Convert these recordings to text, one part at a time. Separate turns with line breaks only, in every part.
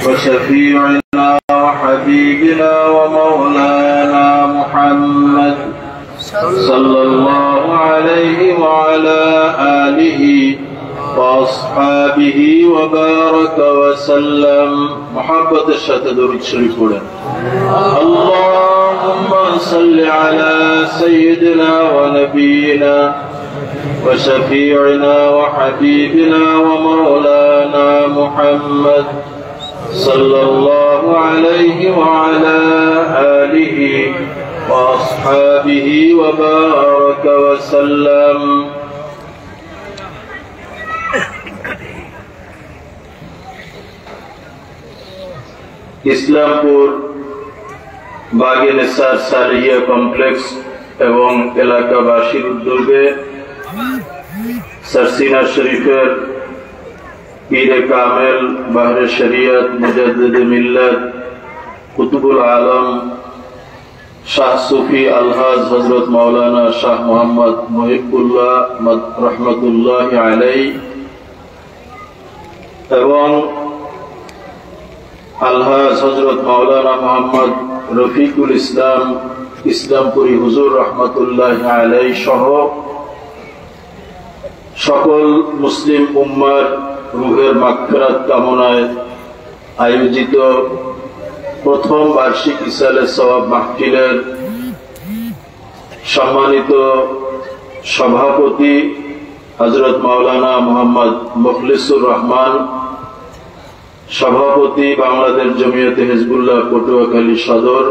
وشفيعنا وحبيبنا ومولانا محمد صلى الله عليه وعلى آله وأصحابه وبارك وسلم. محبة الشهادة درود شريف قولنا اللهم صل على سيدنا ونبينا وشفيعنا وحبيبنا ومولانا محمد صلى الله عليه وعلى آله وأصحابه وبارك وسلم. Islampur বাগেনেসার সালিয়া complex এবং এলাকাবাসীর উদ্যোগে সারসিনা শরীফের পীরে কামেল বাহরে শরিয়ত মুজাদ্দিদে মিল্লাত কুতুবুল আলম শাহ সুফি আলহাজ হযরত মাওলানা শাহ মোহাম্মদ মুহিবুল্লাহ রহমতুল্লাহ আলাইহি এবং আলহাজ হযরত মাওলানা মোহাম্মদ রফিকুল ইসলাম ইসলামপুরি হুজুর রহমতুল্লাহ আলাইহি সহ সকল মুসলিম উম্মার রুহের মাগফিরাত কামনায় আয়োজিত প্রথম বার্ষিক ইসালে সওয়াব মাহফিলের সম্মানিত সভাপতি হযরত মাওলানা মোহাম্মদ মুখলিসুর রহমান, সভাপতি বাংলাদেশ জমিয়তে হিজবুল্লাহ পটুয়াখালী সদর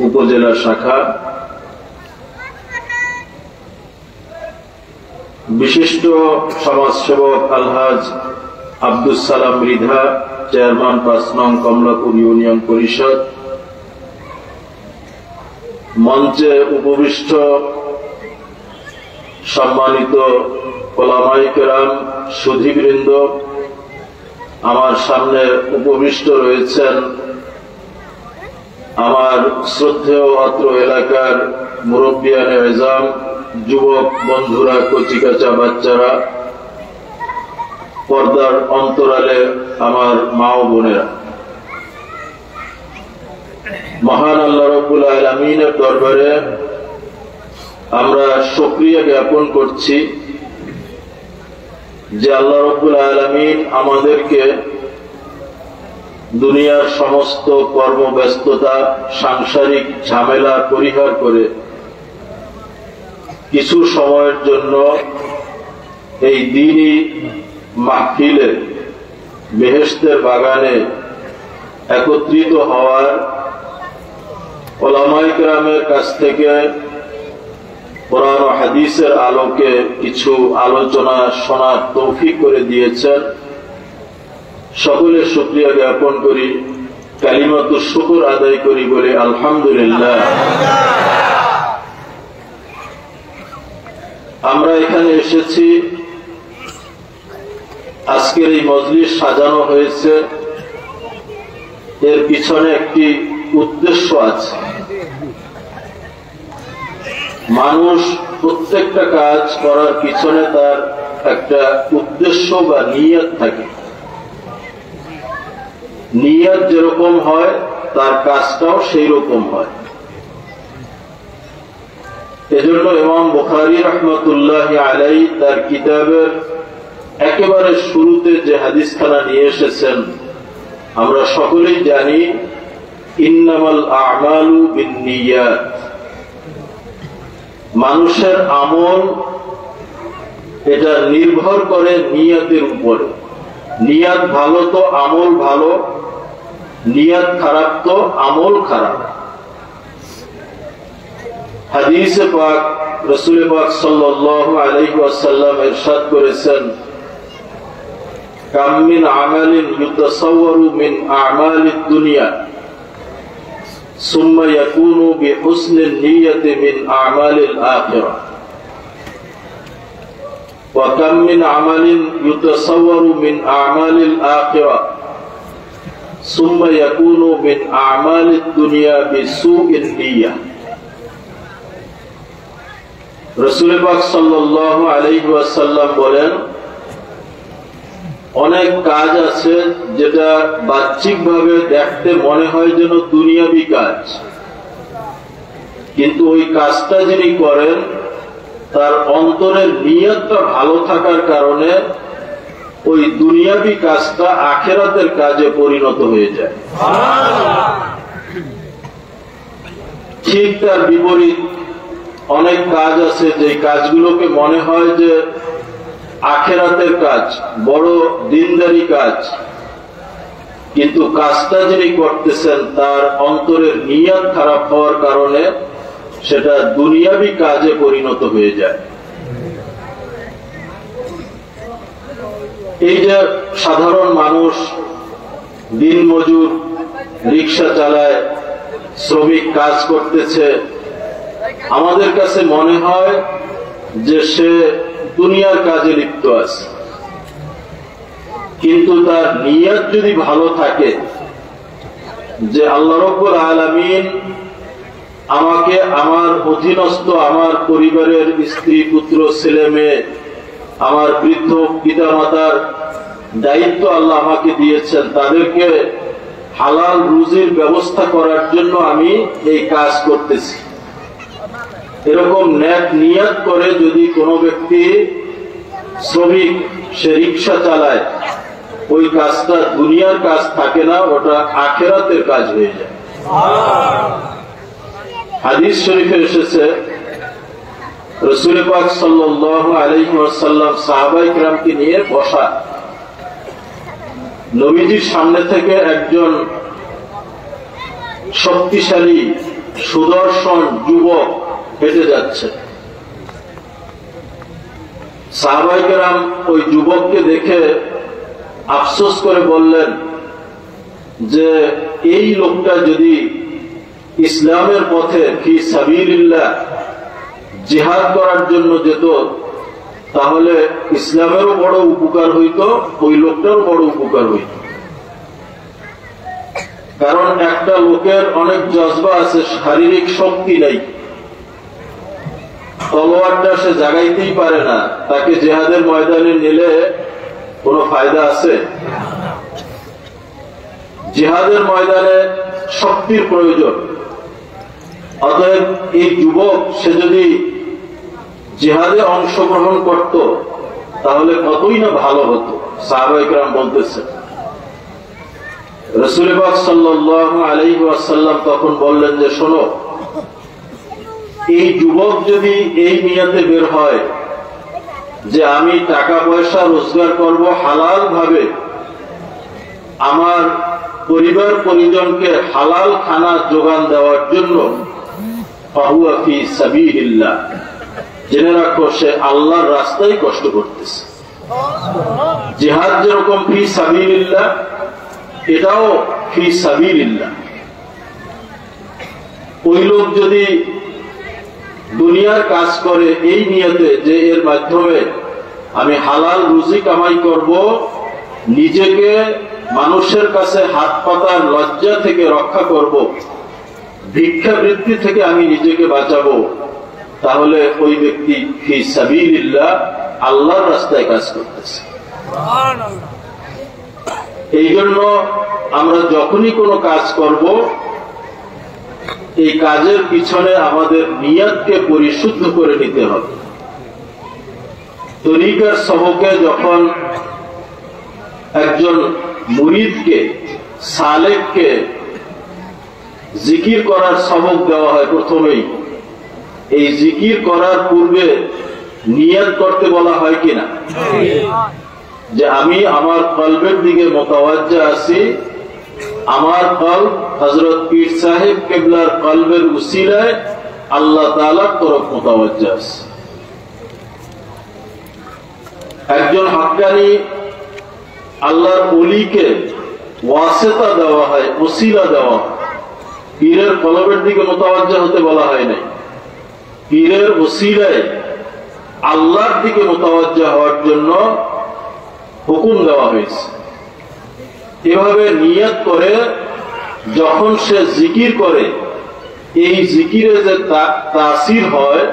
উপজেলা শাখা, বিশিষ্ট সমাজসেবক আলহাজ আব্দুস সালাম মৃধা, চেয়ারম্যান ৫ নং কমলাপুর ইউনিয়ন পরিষদ, মঞ্চে উপবিষ্ট সম্মানিত ওলামায়ে কেরাম, সুধীবৃন্দ, আমার সামনে উপবিষ্ট রয়েছেন আমার শ্রদ্ধেয় অত্র এলাকার মুরব্বিয়ানে এজাম, যুবক বন্ধুরা, কচিকাচা বাচ্চারা, পর্দার অন্তরালে আমার মা ও বোনেরা, মহান আল্লাহ রাব্বুল আলামিনের দরবারে আমরা শুকরিয়া জ্ঞাপন করছি যে আল্লাহ রাব্বুল আলামিন আমাদেরকে দুনিয়ার সমস্ত কর্মব্যস্ততা, সাংসারিক ঝামেলা পরিহার করে কিছু সময়ের জন্য এই দ্বীনি মাহফিলে বেহেশতের বাগানে একত্রিত হওয়ার, ওলামায়ে কেরামের কাছ থেকে কোরআন ও হাদিসের আলোকে কিছু আলোচনা শোনার তৌফিক করে দিয়েছেন। সকলের শুকরিয়া জ্ঞাপন করি, কালিমাতুশ শুকর আদায় করি, বলে আলহামদুলিল্লাহ। আমরা এখানে এসেছি, আজকের এই মজলিস সাজানো হয়েছে, এর পিছনে একটি উদ্দেশ্য আছে। মানুষ প্রত্যেকটা কাজ করার পিছনে তার একটা উদ্দেশ্য বা নিয়ত থাকে। নিয়ত যেরকম হয় তার কাজটাও সেই রকম হয়। এজন্য ইমাম বুখারী রাহমাতুল্লাহ আলাইহি তার কিতাবের একেবারে শুরুতে যে হাদিসখানা নিয়ে এসেছেন, আমরা সকলেই জানি, ইন্নামাল আমালু বিন্নিয়াত, মানুষের আমল এটা নির্ভর করে নিয়তের উপরে। নিয়ত ভালো তো আমল ভালো, নিয়ত খারাপ তো আমল খারাপ। হাদিসে পাক রাসূল পাক সাল্লাল্লাহু আলাইহি ওয়াসাল্লাম ইরশাদ করেছেন, কাম মিন আমালিন ইউতাসাওয়ারু মিন আমালিদ দুনিয়া সুম্মা ইয়াকুনু বিহুসনিন নিয়তি মিন আমালিল আখিরাহ ওয়া কাম মিন আমালিন ইউতাসাওয়ারু মিন আমালিল আখিরাহ সুম্মা ইয়াকুনু মিন আমালিদ দুনিয়া বিসুইন নিয়্যাহ। রাসূল পাক সাল্লাল্লাহু আলাইহি ওয়াসাল্লাম বলেন, অনেক কাজ আছে যেটা বাহ্যিকভাবে দেখতে মনে হয় যেন দুনিয়াবি কাজ, কিন্তু ওই কাজটা যিনি করেন তার অন্তরের নিয়তটা ভালো থাকার কারণে ওই দুনিয়াবি কাজটা আখিরাতের কাজে পরিণত হয়ে যায়। ঠিক তার বিপরীত অনেক কাজ আছে যে কাজগুলোকে মনে হয় যে আখিরাতের কাজ, বড় দিনদারি কাজ, কিন্তু কাজটা যিনি করতেছেন তার অন্তরের নিয়ত খারাপ হওয়ার কারণে সেটা দুনিয়াবি কাজে পরিণত হয়ে যায়। এই যে সাধারণ মানুষ দিনমজুর, রিক্সা চালায়, শ্রমিক কাজ করতেছে, আমাদের কাছে মনে হয় যে সে দুনিয়ার কাজে লিপ্ত আছে, কিন্তু তার নিয়ত যদি ভালো থাকে যে আল্লাহ রাব্বুল আলামিন আমাকে আমার অধীনস্থ আমার পরিবারের স্ত্রী পুত্র ছেলে মেয়ে, আমার বৃদ্ধ পিতা মাতার দায়িত্ব আল্লাহ আমাকে দিয়েছেন, তাদেরকে হালাল রুজির ব্যবস্থা করার জন্য আমি এই কাজ করতেছি, এরকম নেক নিয়ত করে যদি কোনো ব্যক্তি শ্রমিক সে রিক্সা চালায়, ওই কাজটা দুনিয়ার কাজ থাকে না, ওটা আখিরাতের কাজ হয়ে যায়। হাদিস শরীফে এসেছে রাসূল পাক সাল্লাল্লাহু আলাইহি ওয়াসাল্লাম সাহাবায়ে কিরামকে নিয়ে বসা, নবীজির সামনে থেকে একজন শক্তিশালী সুদর্শন যুবক হেঁটে যাচ্ছে। সাহাবায়ে কেরাম ওই যুবককে দেখে আফসোস করে বললেন যে এই লোকটা যদি ইসলামের পথে ফি সাবিলিল্লাহ জিহাদ করার জন্য যেত তাহলে ইসলামেরও বড় উপকার হইত, ওই লোকটারও বড় উপকার হইত। কারণ একটা লোকের অনেক জজবা আছে, শারীরিক শক্তি নাই, তলোয়ারটা সে জাগাইতেই পারে না, তাকে জিহাদের ময়দানে নিলে কোনো ফায়দা আছে? জিহাদের ময়দানে শক্তির প্রয়োজন। অতএব এই যুবক সে যদি জিহাদে অংশগ্রহণ করত তাহলে কতই না ভালো হতো। সাহাবায়ে কেরাম বলতেছেন, রাসূল পাক সাল্লাল্লাহু আলাইহি ওয়াসাল্লাম তখন বললেন যে শোনো, এই যুবক যদি এই নিয়তে বের হয় যে আমি টাকা পয়সা রোজগার করব হালাল ভাবে, আমার পরিবার পরিজনকে হালাল খানা যোগান দেওয়ার জন্য, ফাহুয়া ফি সাবিলিল্লাহ, জেনে রাখো সে আল্লাহর রাস্তায় কষ্ট করতেছে। জিহাদ যেরকম ফি সাবিলিল্লাহ, এটাও ফি সাবিলিল্লাহ। ওই লোক যদি দুনিয়ার কাজ করে এই নিয়তে যে এর মাধ্যমে আমি হালাল রুজি কামাই করব, নিজেকে মানুষের কাছে হাত পাতার লজ্জা থেকে রক্ষা করব, ভিক্ষাবৃত্তি থেকে আমি নিজেকে বাঁচাবো, তাহলে ওই ব্যক্তি ফি সাবিলিল্লাহ আল্লাহর রাস্তায় কাজ করতেছে। এই জন্য আমরা যখনই কোনো কাজ করব, এই কাজের পিছনে আমাদের নিয়তকে পরিশুদ্ধ করে নিতে হবে। তরিকার সবকে যখন একজন মুরিদকে, সালেককে জিকির করার সবক দেওয়া হয়, প্রথমেই এই জিকির করার পূর্বে নিয়ত করতে বলা হয় কিনা, যে আমি আমার কলবের দিকে মুতাওয়াজ্জা আছি, আমার কলব হযরত পীর সাহেব কিবলার কলবের উসিলায় আল্লাহ তাআলার তরফ মুতাওয়াজ্জা আছে। একজন হাক্কানি আল্লাহর ওলিকে ওয়াসিতা দেওয়া হয়, উসিলা দেওয়া হয়, পীরের কলবের দিকে মুতাওয়াজ্জা হতে বলা হয় নাই, পীরের উসিলায় আল্লাহর দিকে মুতাওয়াজ্জা হওয়ার জন্য হুকুম দেওয়া হয়েছে। এভাবে নিয়ত করে যখন সে জিকির করে, এই জিকিরে যে তাসির হয়,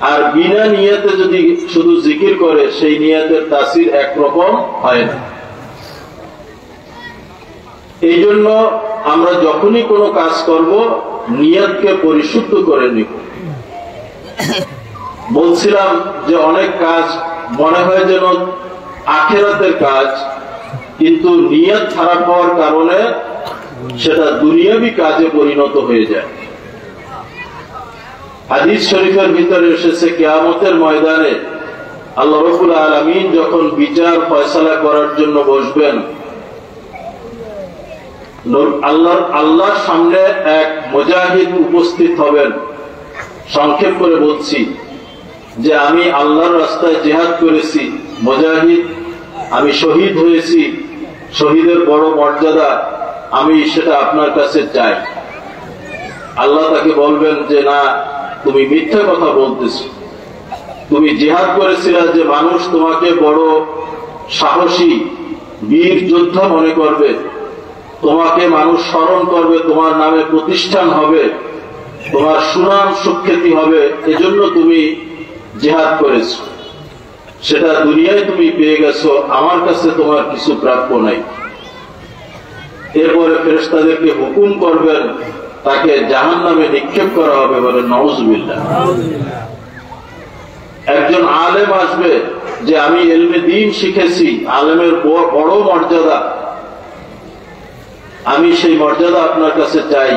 আর বিনা নিয়তে যদি শুধু জিকির করে সেই নিয়তের তাসির একরকম হয় না। এই জন্য আমরা যখনই কোনো কাজ করব নিয়তকে পরিশুদ্ধ করে নিব। বলছিলাম যে অনেক কাজ মনে হয় যেন আখিরাতের কাজ, কিন্তু নিয়ত খারাপ হওয়ার কারণে সেটা দুনিয়াবি কাজে পরিণত হয়ে যায়। হাদিস শরীফের ভিতরে এসেছে কিয়ামতের ময়দানে আল্লাহ রাব্বুল আলামিন যখন বিচার ফয়সালা করার জন্য বসবেন, আল্লাহর সামনে এক মুজাহিদ উপস্থিত হবেন। সংক্ষেপ করে বলছি যে আমি আল্লাহর রাস্তায় জিহাদ করেছি, মুজাহিদ, আমি শহীদ হয়েছি, শহীদের বড় মর্যাদা, আমি সেটা আপনার কাছে চাই। আল্লাহ তাকে বলবেন যে না, তুমি মিথ্যা কথা বলতেছ। তুমি জিহাদ করেছিলে যে মানুষ তোমাকে বড় সাহসী বীর যোদ্ধা মনে করবে, তোমাকে মানুষ স্মরণ করবে, তোমার নামে প্রতিষ্ঠান হবে, তোমার সুনাম সুখ্যাতি হবে, এজন্য তুমি জিহাদ করেছ। সেটা দুনিয়ায় তুমি পেয়ে গেছো, আমার কাছে তোমার কিছু প্রাপ্য নাই। এরপরে ফেরেশতাদেরকে হুকুম করবেন, তাকে জাহান্নামে নিক্ষেপ করা হবে। বলে নাউজুবিল্লাহ। একজন আলেম আসবে যে আমি ইলমে দ্বীন শিখেছি, আলেমের বড় মর্যাদা, আমি সেই মর্যাদা আপনার কাছে চাই।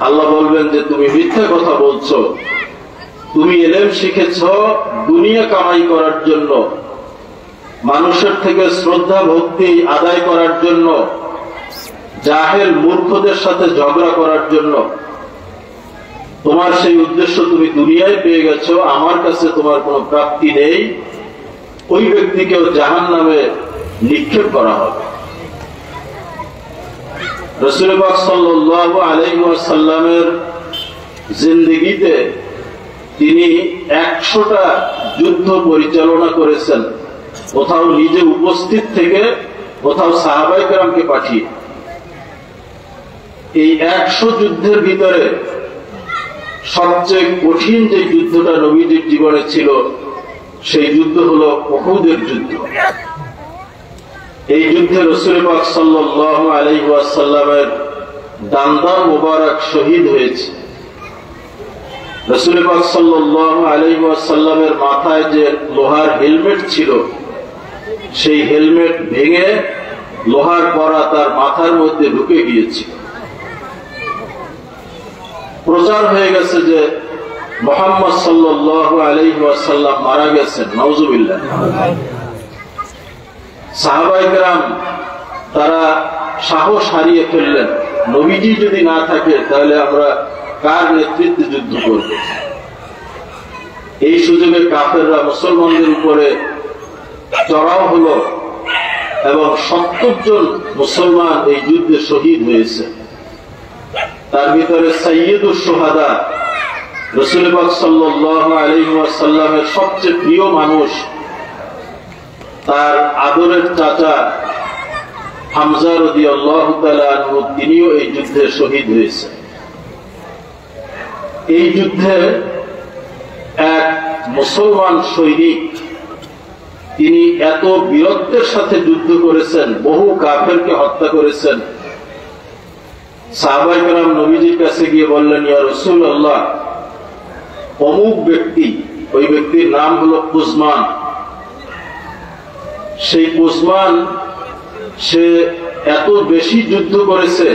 আল্লাহ বলবেন যে তুমি মিথ্যা কথা বলছো, তুমি ইলম শিখেছ দুনিয়া কামাই করার জন্য, মানুষের থেকে শ্রদ্ধা ভক্তি আদায় করার জন্য, জাহেল মূর্খদের সাথে ঝগড়া করার জন্য। তোমার সেই উদ্দেশ্য তুমি দুনিয়ায় পেয়ে গেছো, আমার কাছে তোমার কোনো প্রাপ্তি নেই। ওই ব্যক্তিকেও জাহান্নামে নিক্ষেপ করা হবে। রাসূল পাক সাল্লাল্লাহু আলাইহি ওয়াসাল্লামের জিন্দেগিতে তিনি 100টা যুদ্ধ পরিচালনা করেছেন, কোথাও নিজে উপস্থিত থেকে, কোথাও সাহাবায়ে কেরামকে পাঠিয়ে। এই 100 যুদ্ধের ভিতরে সবচেয়ে কঠিন যে যুদ্ধটা নবীজির জীবনে ছিল, সেই যুদ্ধ হলো উহুদের যুদ্ধ। এই যুদ্ধে রাসূল পাক সাল্লাল্লাহু আলাইহি ওয়াসাল্লামের দান্দার মোবারক শহীদ হয়েছে। রাসূল পাক সাল্লাল্লাহু আলাইহি ওয়াসাল্লামের মাথায় যে লোহার হেলমেট ছিল, সেই হেলমেট ভেঙে লোহার কড়া তার মাথার মধ্যে ঢুকে গিয়েছে। প্রচার হয়ে গেছে যে মুহাম্মদ সাল্লাল্লাহু আলাইহি ওয়াসাল্লাম মারা গেছেন। নাউজুবিল্লাহ। সাহাবায়ে কেরাম তারা সাহস হারিয়ে ফেললেন, নবীজি যদি না থাকে তাহলে আমরা কার নেতৃত্বে যুদ্ধ করব? এই সুযোগে কাফেররা মুসলমানদের উপরে চড়াও হলো এবং 70 জন মুসলমান এই যুদ্ধে শহীদ হয়েছে। তার ভিতরে সাইয়্যিদুশ শুহাদা, রাসূল পাক সাল্লাল্লাহু আলাইহি ওয়াসাল্লামের সবচেয়ে প্রিয় মানুষ, তার আদরের চাচা হামজা রাদিয়াল্লাহু তাআলা আনহু, তিনিও এই যুদ্ধে শহীদ হয়েছে। এই যুদ্ধে এক মুসলমান সৈনিক, তিনি এত বীরত্বের সাথে যুদ্ধ করেছেন, বহু কাফেরকে হত্যা করেছেন। সাহাবায়ে কেরাম নবীজির কাছে গিয়ে বললেন, ইয়া রাসূলুল্লাহ, অমুক ব্যক্তি, ওই ব্যক্তির নাম হলো কুজমান, সেই কুজমান সে এত বেশি যুদ্ধ করেছে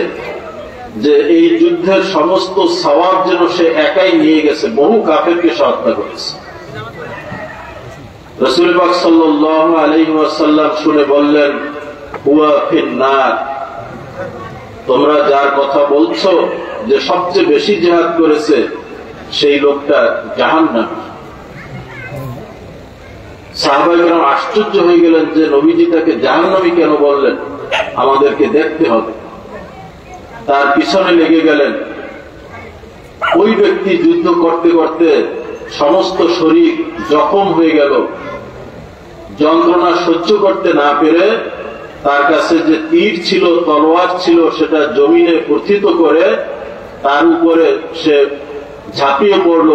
যে এই যুদ্ধের সমস্ত সওয়াব যেন সে একাই নিয়ে গেছে, বহু কাফেরকে হত্যা করেছে। রাসূল পাক সাল্লাল্লাহু আলাইহি ওয়াসাল্লাম শুনে বললেন, হুয়া ফিন্নার, তোমরা যার কথা বলছো যে সবচেয়ে বেশি জিহাদ করেছে, সেই লোকটা জাহান্নামী। সাহাবায়ে কেরাম আশ্চর্য হয়ে গেলেন যে নবীজি তাকে জাহান্নামী কেন বললেন, আমাদেরকে দেখতে হবে। তার পিছনে লেগে গেলেন। ওই ব্যক্তি যুদ্ধ করতে করতে সমস্ত শরীর জখম হয়ে গেল। যন্ত্রণা সহ্য করতে না পেরে তার কাছে যে তীর ছিল, তলোয়ার ছিল, সেটা জমিনে পতিত করে তার উপরে সে ঝাঁপিয়ে পড়লো,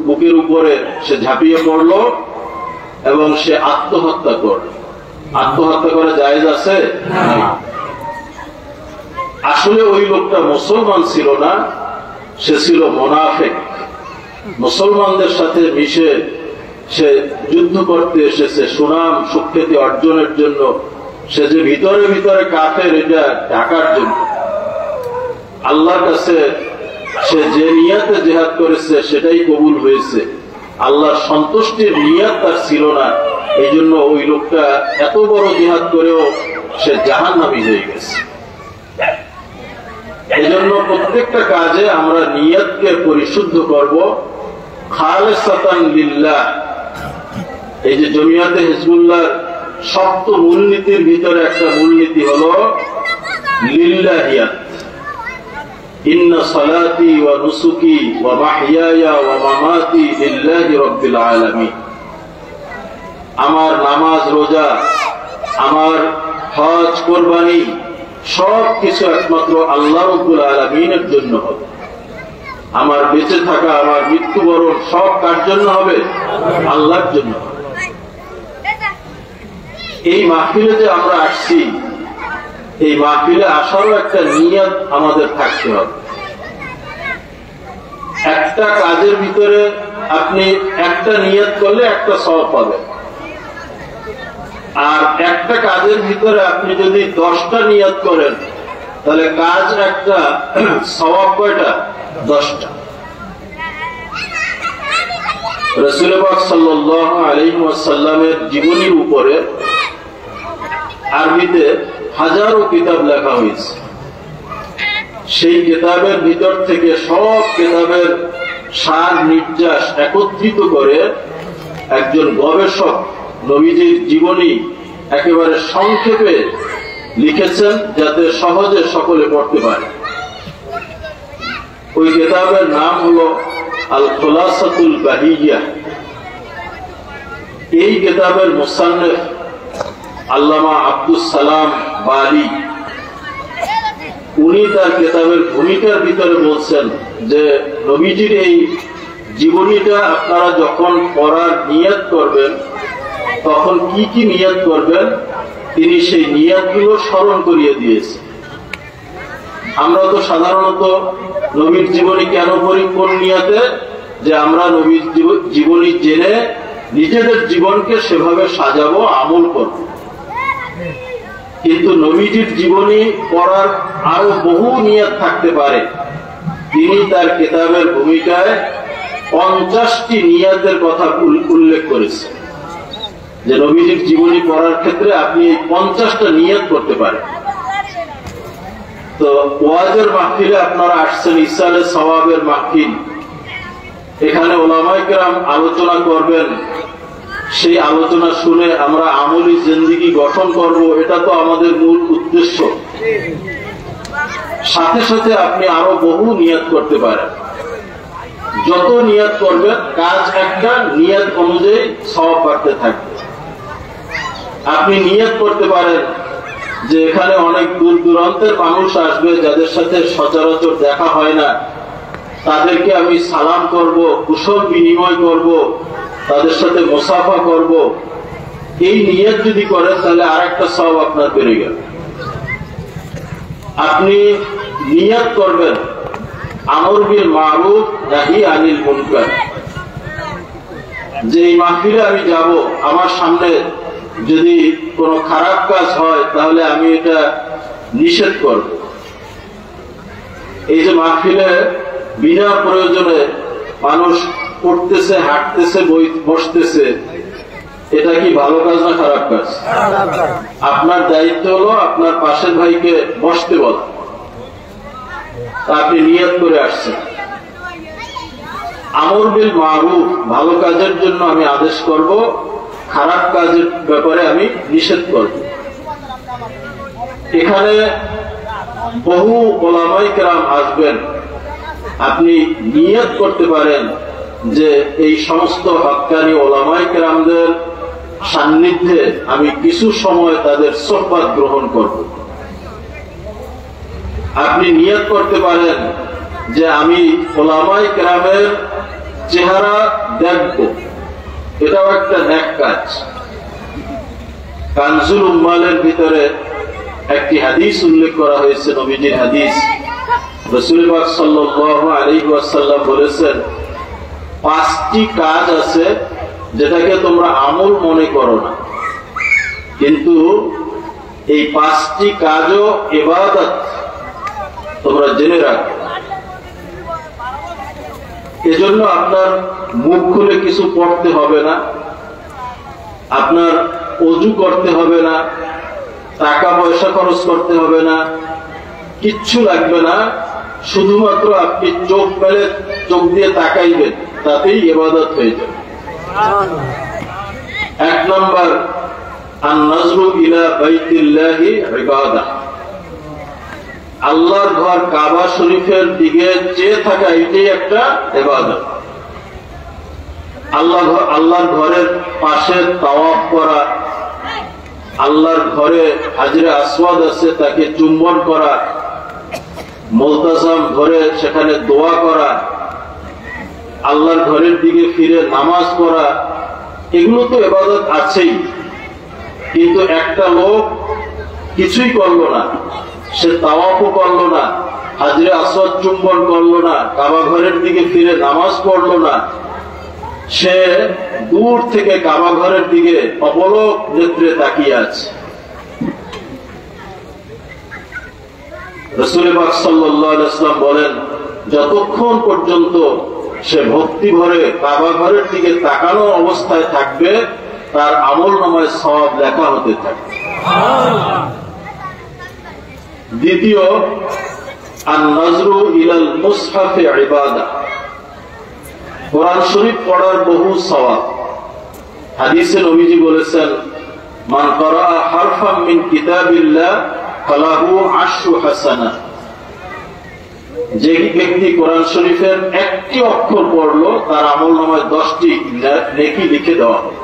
বুকের উপরে সে ঝাঁপিয়ে পড়লো এবং সে আত্মহত্যা করল। আত্মহত্যা করা জায়েজ আছে? আসলে ওই লোকটা মুসলমান ছিল না, সে ছিল মুনাফিক। মুসলমানদের সাথে মিশে সে যুদ্ধ করতে এসেছে সুনাম সুখ্যাতি অর্জনের জন্য, সে যে ভিতরে ভিতরে কাফের এটা ঢাকার জন্য। আল্লাহর কাছে সে যে নিয়াতে জিহাদ করেছে সেটাই কবুল হয়েছে, আল্লাহর সন্তুষ্টির নিয়াত তার ছিল না। এই জন্য ওই লোকটা এত বড় জিহাদ করেও সে জাহান্নামী হয়ে গেছে। এই জন্য প্রত্যেকটা কাজে আমরা নিয়তকে পরিশুদ্ধ করব, খালেসাতান লিল্লাহ। এই যে জমিয়াতে হিজবুল্লাহর শক্ত মূলনীতির ভিতরে একটা মূলনীতি হলো লিল্লাহিয়াত। ইন্না সালাতি ওয়া নুসুকি ওয়া মাহইয়ায়া ওয়া মামাতি লিল্লাহি রাব্বিল আলামিন। আমার নামাজ রোজা, আমার হজ কুরবানি সব কিছু একমাত্র আল্লাহ রাব্বুল আলামিনের জন্য হবে। আমার বেঁচে থাকা, আমার মৃত্যুবরণ সব কার জন্য হবে? আল্লাহর জন্য হবে। এই মাহফিলে যে আমরা আসছি, এই মাহফিলে আসারও একটা নিয়ত আমাদের থাকতে হবে। একটা কাজের ভিতরে আপনি একটা নিয়ত করলে একটা সওয়াব পাবেন, আর একটা কাজের ভিতরে আপনি যদি 10টা নিয়ত করেন তাহলে কাজ একটা, সওয়াব কয়টা? 10টা। রাসূল পাক সাল্লাল্লাহু আলাইহি ওয়াসাল্লামের জীবনীর উপরে আরবিতে হাজারো কিতাব লেখা হয়েছে। সেই কিতাবের ভিতর থেকে সব কিতাবের সার নির্যাস একত্রিত করে একজন গবেষক নবীজির জীবনী একেবারে সংক্ষেপে লিখেছেন, যাতে সহজে সকলে পড়তে পারে। ওই কিতাবের নাম হলো আল খুলাসাতুল বাহিয়া। এই কিতাবের মুসান্নিফ আল্লামা আব্দুস সালাম বালি, উনি তার কিতাবের ভূমিকার ভিতরে বলছেন যে নবীজির এই জীবনীটা আপনারা যখন পড়ার নিয়ত করবেন তখন কি কি নিয়ত করবেন, তিনি সেই নিয়তগুলো স্মরণ করিয়ে দিয়েছেন। আমরা তো সাধারণত নবীর জীবনী কেন পড়ি? কোন নিয়তে? যে আমরা নবীর জীবনী জেনে নিজেদের জীবনকে সেভাবে সাজাবো, আমল করব। কিন্তু নবীজির জীবনী পড়ার আরো বহু নিয়ত থাকতে পারে। তিনি তার কিতাবের ভূমিকায় 50টি নিয়তের কথা উল্লেখ করেছেন, যে নবীজির জীবনী পড়ার ক্ষেত্রে আপনি এই 50টা নিয়ত করতে পারেন। তো ওয়াজের মাহফিলে আপনারা আসছেন, ইসালে সওয়াবের মাহফিল, এখানে উলামায়ে কেরাম আলোচনা করবেন। সেই আলোচনা শুনে আমরা আমলি জিন্দেগি গঠন করব, এটা তো আমাদের মূল উদ্দেশ্য। সাথে সাথে আপনি আরো বহু নিয়ত করতে পারেন। যত নিয়ত করবেন কাজ একটা, নিয়ত অনুযায়ী সওয়াব বাড়তে থাকবে। আপনি নিয়ত করতে পারেন যে এখানে অনেক দূর দূরান্তের মানুষ আসবে যাদের সাথে সচরাচর দেখা হয় না, তাদেরকে আমি সালাম করব, কুশল বিনিময় করব, তাদের সাথে মুসাফা করব। এই নিয়ত যদি করেন তাহলে আর একটা সওয়াব আপনার বেড়ে গেল। আপনি নিয়ত করবেন আমর বিল মারুফ নাহি আনিল মুনকার, যে এই মাহফিলে আমি যাব, আমার সামনে যদি কোনো খারাপ কাজ হয় তাহলে আমি এটা নিষেধ করব। এই যে মাহফিলে বিনা প্রয়োজনে মানুষ উঠতেছে, হাঁটতেছে, বসতেছে, এটা কি ভালো কাজ না খারাপ কাজ? আপনার দায়িত্ব হলো আপনার পাশের ভাইকে বসতে বলা। আপনি নিয়ত করে আসছেন আমর বিল মারুফ, ভালো কাজের জন্য আমি আদেশ করব, খারাপ কাজের ব্যাপারে আমি নিষেধ করব। এখানে বহু উলামায়ে কেরাম আসবেন। আপনি নিয়ত করতে পারেন যে এই সমস্ত হক্কানি উলামায়ে কেরামদের সান্নিধ্যে আমি কিছু সময় তাদের সোহবত গ্রহণ করব। আপনি নিয়ত করতে পারেন যে আমি উলামায়ে কেরামের চেহারা দেখব, এটাও একটা নেক কাজ। কানজুল উম্মালের ভিতরে একটি হাদিস উল্লেখ করা হয়েছে, নবীজির হাদিস। রাসূল পাক সাল্লাল্লাহু আলাইহি ওয়াসাল্লাম বলেছেন, 5টি কাজ আছে যেটাকে তোমরা আমল মনে করো না, কিন্তু এই 5টি কাজও ইবাদত, তোমরা জেনে রাখো। এজন্য আপনার মুখ খুলে কিছু পড়তে হবে না, আপনার ওযু করতে হবে না, টাকা পয়সা খরচ করতে হবে না, কিচ্ছু লাগবে না। শুধুমাত্র আপনি চোখ মেলে চোখ দিয়ে তাকাইবেন, তাতেই ইবাদত হয়ে যাবে। 1 নম্বর, আন-নাজরু ইলা বাইতিল্লাহি ইবাদা। আল্লাহর ঘর কাবা শরীফের দিকে চেয়ে থাকা, এটাই একটা ইবাদত। আল্লাহর ঘরের পাশে তাওয়াফ করা, আল্লাহর ঘরে হাজরে আসওয়াদ আছে তাকে চুম্বন করা, মুলতাজাম ঘরে সেখানে দোয়া করা, আল্লাহর ঘরের দিকে ফিরে নামাজ পড়া, এগুলো তো ইবাদত আছেই। কিন্তু একটা লোক কিছুই করলো না, সে তাওয়াফও করলো না, হাজরে আসওয়াদ চুম্বন করলো না, কাবা ঘরের দিকে ফিরে নামাজ পড়লো না, সে দূর থেকে কাবা ঘরের দিকে অপলক নেত্রে তাকিয়ে আছে। রাসূল পাক সাল্লাল্লাহু আলাইহি ওয়াসাল্লাম বলেন, যতক্ষণ পর্যন্ত সে ভক্তি ভরে কাবা ঘরের দিকে তাকানো অবস্থায় থাকবে, তার আমলনামায় সওয়াব লেখা হতে থাকবে। দ্বিতীয়, আন-নাজরু ইলাল মুসহাফি ইবাদা। কোরআন শরীফ পড়ার বহু সওয়াব। হাদিসে নবীজি বলেছেন, মান ক্বারা হারফাম মিন কিতাবিল্লাহ ফালাহু 10 হাসানা। যে ব্যক্তি কোরআন শরীফের একটি অক্ষর পড়লো, তার আমলনামায় 10টি নেকি লিখে দেওয়া হবে।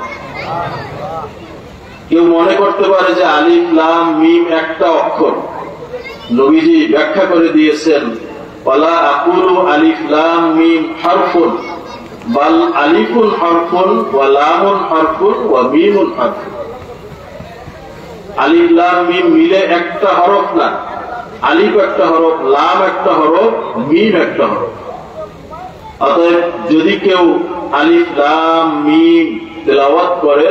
কেউ মনে করতে পারে যে আলিফ লাম মিম একটা অক্ষর। নবীজি ব্যাখ্যা করে দিয়েছেন, ওয়ালা আকুলু আলিফ লাম মিম হারফুন বাল আলিফুন হারফুন ওয়া লামুন হারফুন ওয়া মিমুন হারফুন। আলিফ লাম মিম মিলে একটা হরফ না, আলিফ একটা হরফ, লাম একটা হরফ, মিম একটা হরফ। অতএব যদি কেউ আলিফ লাম মিম তেলাওয়াত করে,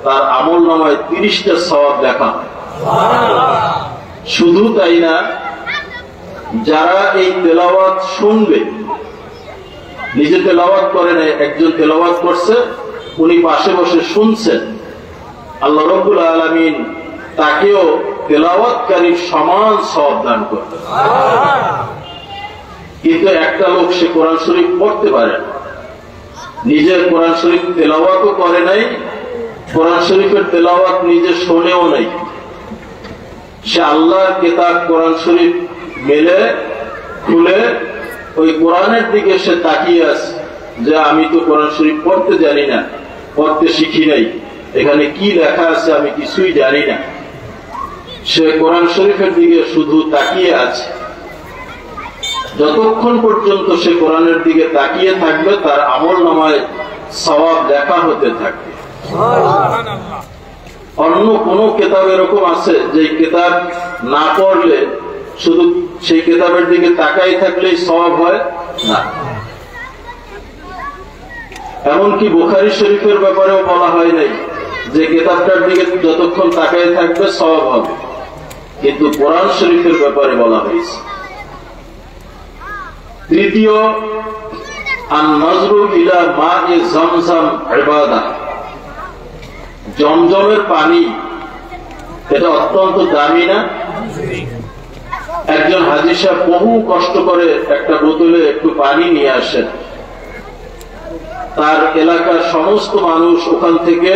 তার আমলনামায় 30টা সওয়াব লেখা হয়। শুধু তাই না, যারা এই তেলাওয়াত শুনবে, নিজে তেলাওয়াত করে না, একজন তেলাওয়াত করছে, উনি পাশে বসে শুনছেন, আল্লাহ রাব্বুল আলামিন তাকেও তেলাওয়াতকারীর সমান সওয়াব দান করবেন। কিন্তু একটা লোক, সে কোরআন শরীফ পড়তে পারে না, নিজের কোরআন শরীফ তেলাওয়াতও করে নাই, কোরআন শরীফের তেলাওয়াত নিজে শোনেও নাই, সে আল্লাহর কিতাব কোরআন শরীফ মেলে খুলে ওই কোরআনের দিকে সে তাকিয়ে আছে যে আমি তো কোরআন শরীফ পড়তে জানি না, পড়তে শিখি নাই, এখানে কি লেখা আছে আমি কিছুই জানি না। সে কোরআন শরীফের দিকে শুধু তাকিয়ে আছে। যতক্ষণ পর্যন্ত সে কোরআনের দিকে তাকিয়ে থাকবে, তার আমলনামায় সওয়াব লেখা হতে থাকবে। অন্য কোন কিতাব এরকম আছে যে কিতাব না পড়লে, শুধু সেই কিতাবের দিকে তাকাই থাকলেই সওয়াব হয় না। এমনকি বুখারী শরীফের ব্যাপারেও বলা হয় নাই যে কিতাবটার দিকে যতক্ষণ তাকাই থাকবে সওয়াব হবে, কিন্তু কোরআন শরীফের ব্যাপারে বলা হয়েছে। তৃতীয়, আন-নাজরু ইলা মা'i জামজাম ইবাদা। জমজমের পানি, এটা অত্যন্ত দামি না? একজন হাজী সাহেব বহু কষ্ট করে একটা বোতলে একটু পানি নিয়ে আসেন, তার এলাকার সমস্ত মানুষ ওখান থেকে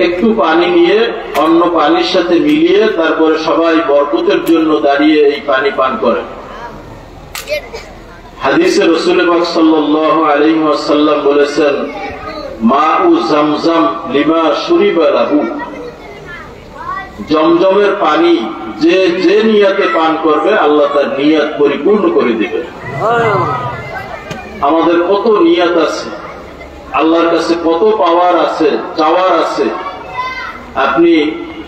একটু পানি নিয়ে অন্য পানির সাথে মিলিয়ে তারপরে সবাই বরকতের জন্য দাঁড়িয়ে এই পানি পান করে। হাদিসে রাসূল পাক সাল্লাল্লাহু আলাইহি ওয়াসাল্লাম বলেছেন, মাউ জামজাম লিমা শুরিবা লাহু। জমজমের পানি যে যে নিয়তে পান করবে, আল্লাহ তার নিয়ত পরিপূর্ণ করে দিবেন। আমাদের কত নিয়ত আছে, আল্লাহর কাছে কত পাওয়ার আছে, চাওয়ার আছে, আপনি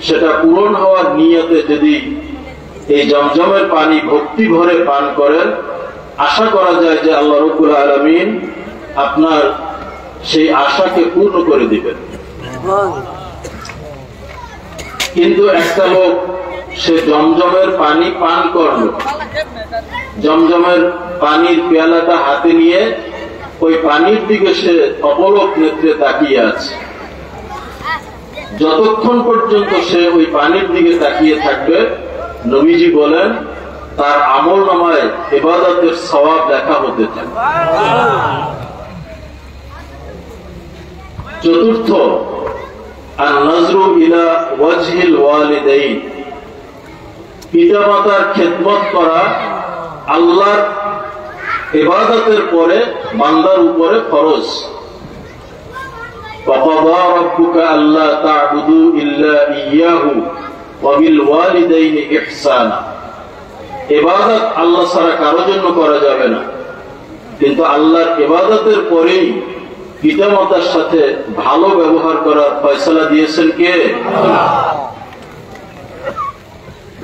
সেটা পূরণ হওয়ার নিয়তে যদি এই জমজমের পানি ভক্তি ভরে পান করেন, আশা করা যায় যে আল্লাহ রাব্বুল আলামিন আপনার সেই আশাকে পূর্ণ করে দিবেন। কিন্তু একটা লোক সে জমজমের পানি পান করল, জমজমের পানির পেয়ালাটা হাতে নিয়ে ওই পানির দিকে সে অপলক নেত্রে তাকিয়ে আছে। যতক্ষণ পর্যন্ত সে ওই পানির দিকে তাকিয়ে থাকবে, নবীজি বলেন তার আমল নামায় ইবাদতের সওয়াব লেখা হতে থাকে। চতুর্থ, আন-নাযরু ইলা ওয়াজহিল ওয়ালিদাইন, পিতামাতার খেদমত করা আল্লাহর ইবাদতের পরে বান্দার উপরে ফরজ। وَقَضَى رَبُّكَ أَلَّا تَعْبُدُوا إِلَّا إِيَّاهُ وَبِالْوَالِدَيْنِ إِحْسَانًا, ইবাদত আল্লাহ ছাড়া কারোর জন্য করা যাবে না, কিন্তু আল্লাহর ইবাদতের পরেই পিতামাতার সাথে ভালো ব্যবহার করার ফয়সালা দিয়েছেন কে?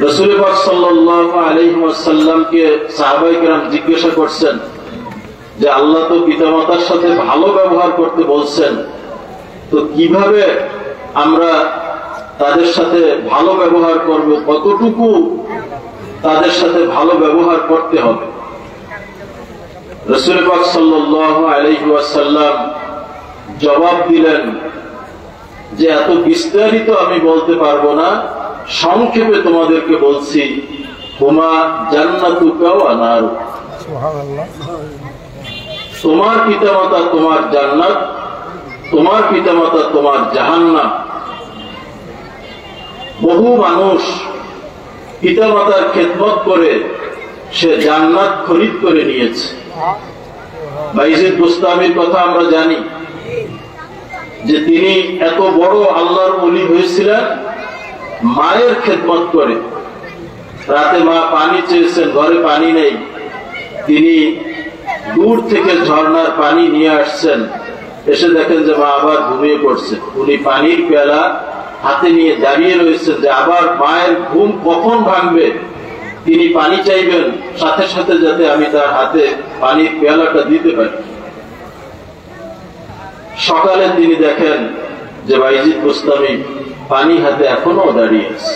রাসূল পাক সাল্লাল্লাহু আলাইহি ওয়াসাল্লামকে সাহাবায়ে কেরাম জিজ্ঞাসা করছেন যে আল্লাহ তো পিতামাতার সাথে ভালো ব্যবহার করতে বলছেন, তো কিভাবে আমরা তাদের সাথে ভালো ব্যবহার করব, কতটুকু তাদের সাথে ভালো ব্যবহার করতে হবে? রাসূল পাক সাল্লাল্লাহু আলাইহি ওয়াসাল্লাম জবাব দিলেন যে এত বিস্তারিত আমি বলতে পারবো না, সংক্ষেপে তোমাদেরকে বলছি, হুমা জান্নাতুকা ওয়া নারু, তোমার পিতামাতা তোমার জান্নাত, তোমার পিতামাতা তোমার জাহান্নাম। বহু মানুষ পিতামাতার খেদমত করে সে জান্নাত খরিদ করে নিয়েছে। বাইজিদ বুস্তামির কথা আমরা জানি যে তিনি এত বড় আল্লাহর ওলি হয়েছিলেন মায়ের খেদমত করে। রাতে মা পানি চেয়েছেন, ঘরে পানি নেই, তিনি দূর থেকে ঝর্ণার পানি নিয়ে আসছেন, এসে দেখেন যে মা আবার ঘুমিয়ে পড়ছে। উনি পানির পেয়ালা হাতে নিয়ে দাঁড়িয়ে রয়েছেন যে আবার মায়ের ঘুম কখন ভাঙবে, তিনি পানি চাইবেন, সাথে সাথে যাতে আমি তার হাতে পানির পেয়ালাটা দিতে পারি। সকালে তিনি দেখেন যে বাইজিদ বুস্তামি পানি হাতে এখনো দাঁড়িয়ে আছে।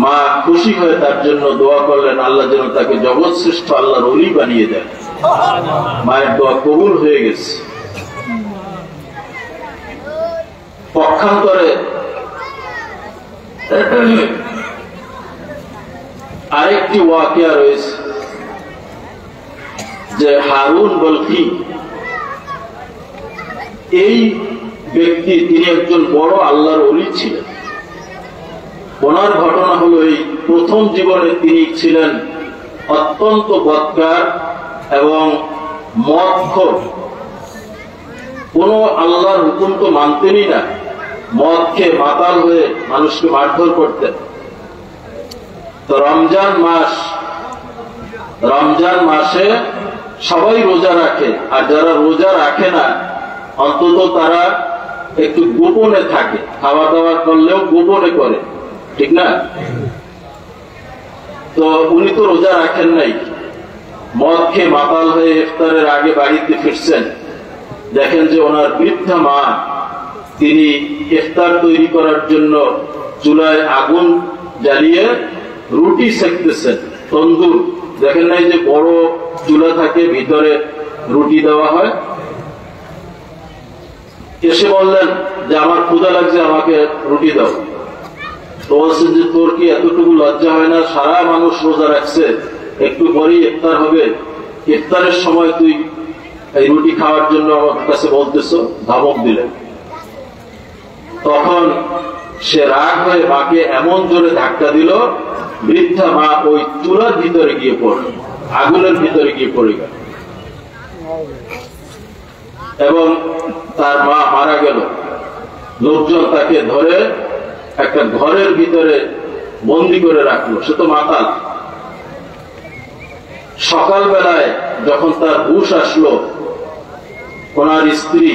মা খুশি হয়ে তার জন্য দোয়া করলেন, আল্লাহ যেন তাকে জগৎ শ্রেষ্ঠ আল্লাহর ওলি বানিয়ে দেন। মায়ের দোয়া কবুল হয়ে গেছে। পক্ষান্তরে আরেকটি ওয়াকিয়া রয়েছে যে হারুন বলকি, এই ব্যক্তি তিনি একজন বড় আল্লাহর ওলি ছিলেন। ওনার ঘটনা হলো এই, প্রথম জীবনে তিনি ছিলেন অত্যন্ত বদকার এবং মদখোর, কোন আল্লাহর হুকুম তো মানতেনই না, মদ খেয়ে মাতাল হয়ে মানুষকে মারধর করতেন। তো রমজান মাসে সবাই রোজা রাখে, আর যারা রোজা রাখে না অন্তত তারা একটু গোপনে থাকে, খাওয়া দাওয়া করলেও গোপনে করে, ঠিক না? তো উনি তো রোজা রাখেন নাই, মদ খেয়ে মাতাল হয়ে ইফতারের আগে বাড়িতে ফিরছেন, দেখেন যে ওনার বৃদ্ধা মা তিনি ইফতার তৈরি করার জন্য চুলায় আগুন জ্বালিয়ে রুটি সেকতেছেন। তন্দুর দেখেন নাই যে বড় চুলা থাকে, ভিতরে রুটি দেওয়া হয়। এসে বললেন যে আমার ক্ষুধা লাগছে, আমাকে রুটি দাও। তো বলছেন যে তোর কি এতটুকু লজ্জা হয় না, সারা মানুষ রোজা রাখছে, একটু পরেই ইফতার হবে, ইফতারের সময় তুই এই রুটি খাওয়ার জন্য আমার কাছে বলতেছো? ধমক দিলেন। তখন সে রাগ হয়ে মাকে এমন জোরে ধাক্কা দিল, বৃদ্ধা মা ওই চুলার ভিতরে গিয়ে পড়ল, আগুনের ভিতরে গিয়ে পড়ে গেল এবং তার মা মারা গেল। লোকজন তাকে ধরে একটা ঘরের ভিতরে বন্দি করে রাখলো, সে তো মাতাল। সকালবেলায় যখন তার হুঁশ আসলো, ওনার স্ত্রী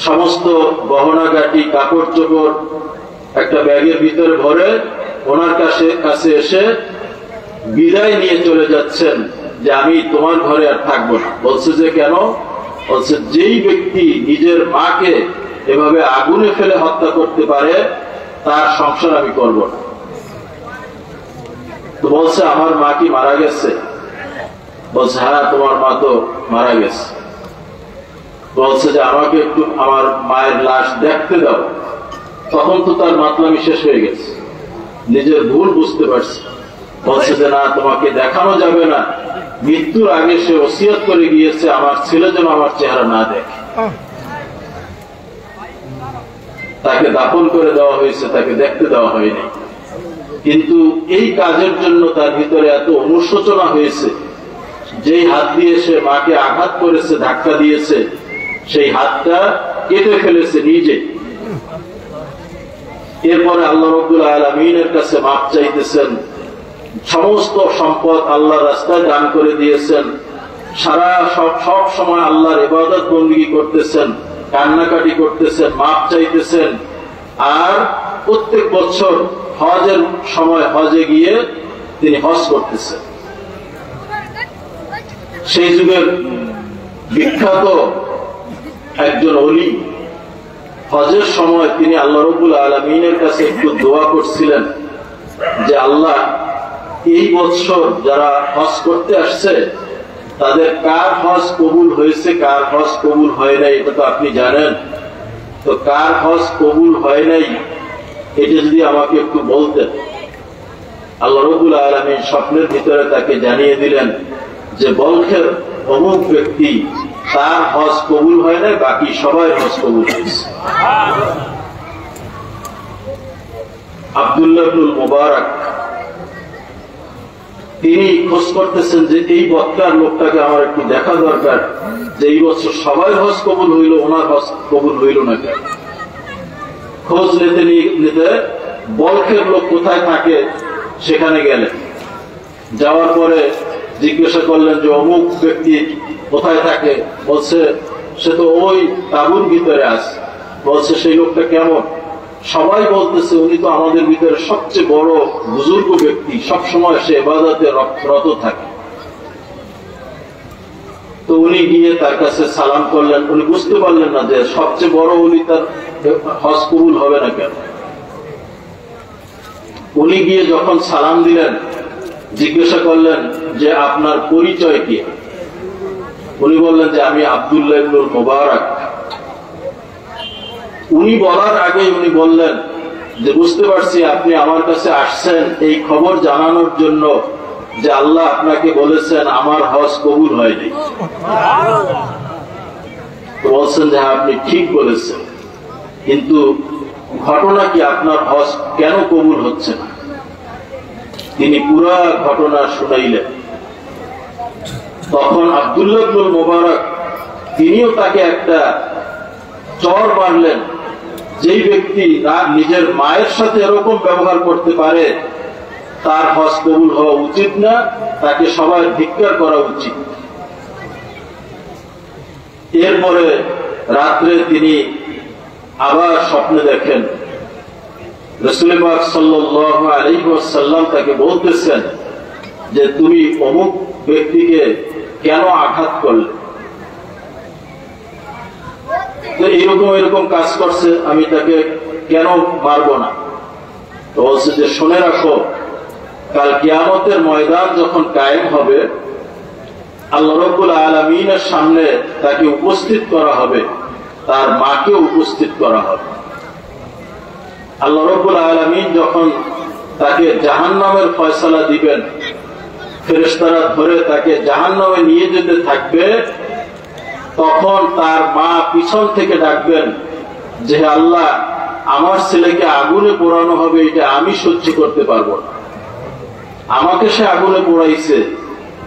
সমস্ত গহনাগাটি কাপড় চোপড় একটা ব্যাগের ভিতরে ভরে ওনার কাছে এসে বিদায় নিয়ে চলে যাচ্ছেন যে আমি তোমার ঘরে আর থাকবো না। বলছে যে কেন? বলছে যেই ব্যক্তি নিজের মাকে এভাবে আগুনে ফেলে হত্যা করতে পারে তার সংসার আমি করব না। তো বলছে আমার মা কি মারা গেছে? বলছে হ্যাঁ তোমার মা তো মারা গেছে। বলছে যে আমাকে একটু আমার মায়ের লাশ দেখতে দাও। তখন তো তার মাতলামি শেষ হয়ে গেছে, নিজের ভুল বুঝতে পারছে। বলছে যে না তোমাকে দেখানো যাবে না, মৃত্যুর আগে সে ওসিয়ত করে গিয়েছে আমার ছেলে যেন আমার চেহারা না দেখে। তাকে দাফন করে দেওয়া হয়েছে, তাকে দেখতে দেওয়া হয়নি। কিন্তু এই কাজের জন্য তার ভিতরে এত অনুশোচনা হয়েছে, যেই হাত দিয়ে সে মাকে আঘাত করেছে, ধাক্কা দিয়েছে, সেই হাতটা কেটে ফেলেছে নিজে। এরপরে আল্লাহ রাব্বুল আলামিনের কাছে মাপ চাইতেছেন। সমস্ত সম্পদ আল্লাহর রাস্তায় দান করে দিয়েছেন, সারা সব সময় আল্লাহর ইবাদত বندگی করতেছেন, কান্নাকাটি করতেছেন, মাপ চাইতেছেন। আর প্রত্যেক বছর হজের সময় হজে গিয়ে তিনি হজ করতেছেন। সেই যুগের বিখ্যাত একজন ওলি হজের সময় তিনি আল্লাহ রাব্বুল আলামিনের কাছে একটু দোয়া করছিলেন যে আল্লাহ এই বছর যারা হজ করতে আসছে তাদের কার হজ কবুল হয়েছে, কার হজ কবুল হয় নাই এটা তো আপনি জানেন। তো কার হজ কবুল হয় নাই এটা যদি আমাকে একটু বলতেন। আল্লাহ রাব্বুল আলামিন স্বপ্নের ভিতরে তাকে জানিয়ে দিলেন যে বলখের অমুক ব্যক্তি তার হজ কবুল হয় নাই, বাকি সবাই হজ কবুল হয়েছে। আব্দুল্লাহ ইবনুল মুবারক তিনি খোঁজ করতেছেন যে এই বক্তার লোকটাকে আমার একটু দেখা দরকার, যে এই বছর সবাই হজ কবুল হইল, ওনার হজ কবুল হইল না কেন। খোঁজ নিতে নিতে বলখের লোক কোথায় থাকে সেখানে গেলেন। যাওয়ার পরে জিজ্ঞাসা করলেন যে অমুক ব্যক্তি কোথায় থাকে? বলছে সে তো ওই তাঁবুর ভিতরে আছে। বলছে সেই লোকটা কেমন? সবাই বলতেছে উনি তো আমাদের ভিতরে সবচেয়ে বড় বুজুর্গ ব্যক্তি, সবসময় সে ইবাদতে রত থাকে। তো উনি গিয়ে তার কাছে সালাম করলেন। উনি বুঝতে পারলেন না যে সবচেয়ে বড় ওলি তার হজ কবুল হবে না কেন। উনি গিয়ে যখন সালাম দিলেন জিজ্ঞাসা করলেন যে আপনার পরিচয় কি? উনি বললেন যে আমি আব্দুল্লাহ ইবনুল মুবারক। উনি বলার আগে উনি বললেন যে বুঝতে পারছি আপনি আমার কাছে আসছেন এই খবর জানানোর জন্য যে আল্লাহ আপনাকে বলেছেন আমার হজ কবুল হয়নি। বলছেন যে আপনি ঠিক বলেছেন, কিন্তু ঘটনা কি আপনার হজ কেন কবুল হচ্ছে না? তিনি পুরা ঘটনা শুনাইলেন। তখন আব্দুল্লাহ ইবনুল মুবারক তিনিও তাকে একটা চর মারলেন। যেই ব্যক্তি তার নিজের মায়ের সাথে এরকম ব্যবহার করতে পারে তার হজ কবুল হওয়া উচিত না, তাকে সবাই ধিক্কার করা উচিত। এরপরে রাত্রে তিনি আবার স্বপ্নে দেখেন রাসূল পাক সাল্লাল্লাহু আলাইহি ওয়াসাল্লাম তাকে বলতেছেন যে তুমি অমুক ব্যক্তিকে কেন আঘাত করলে? তো এরকম কাজ করছে, আমি তাকে কেন মারবো না? তো বলছে যে শুনে রাখো, কাল কিয়ামতের ময়দান যখন কায়েম হবে আল্লাহ রাব্বুল আলামিনের সামনে তাকে উপস্থিত করা হবে, তার মাকে উপস্থিত করা হবে। আল্লাহ রাব্বুল আলামিন যখন তাকে জাহান্নামের ফয়সালা দিবেন, ফেরেশতারা ধরে তাকে জাহান্নামে নিয়ে যেতে থাকবে, তখন তার মা পিছন থেকে ডাকবেন যে আল্লাহ আমার ছেলেকে আগুনে পোড়ানো হবে, এটা আমি সহ্য করতে পারবো না। আমাকে সে আগুনে পোড়াইছে,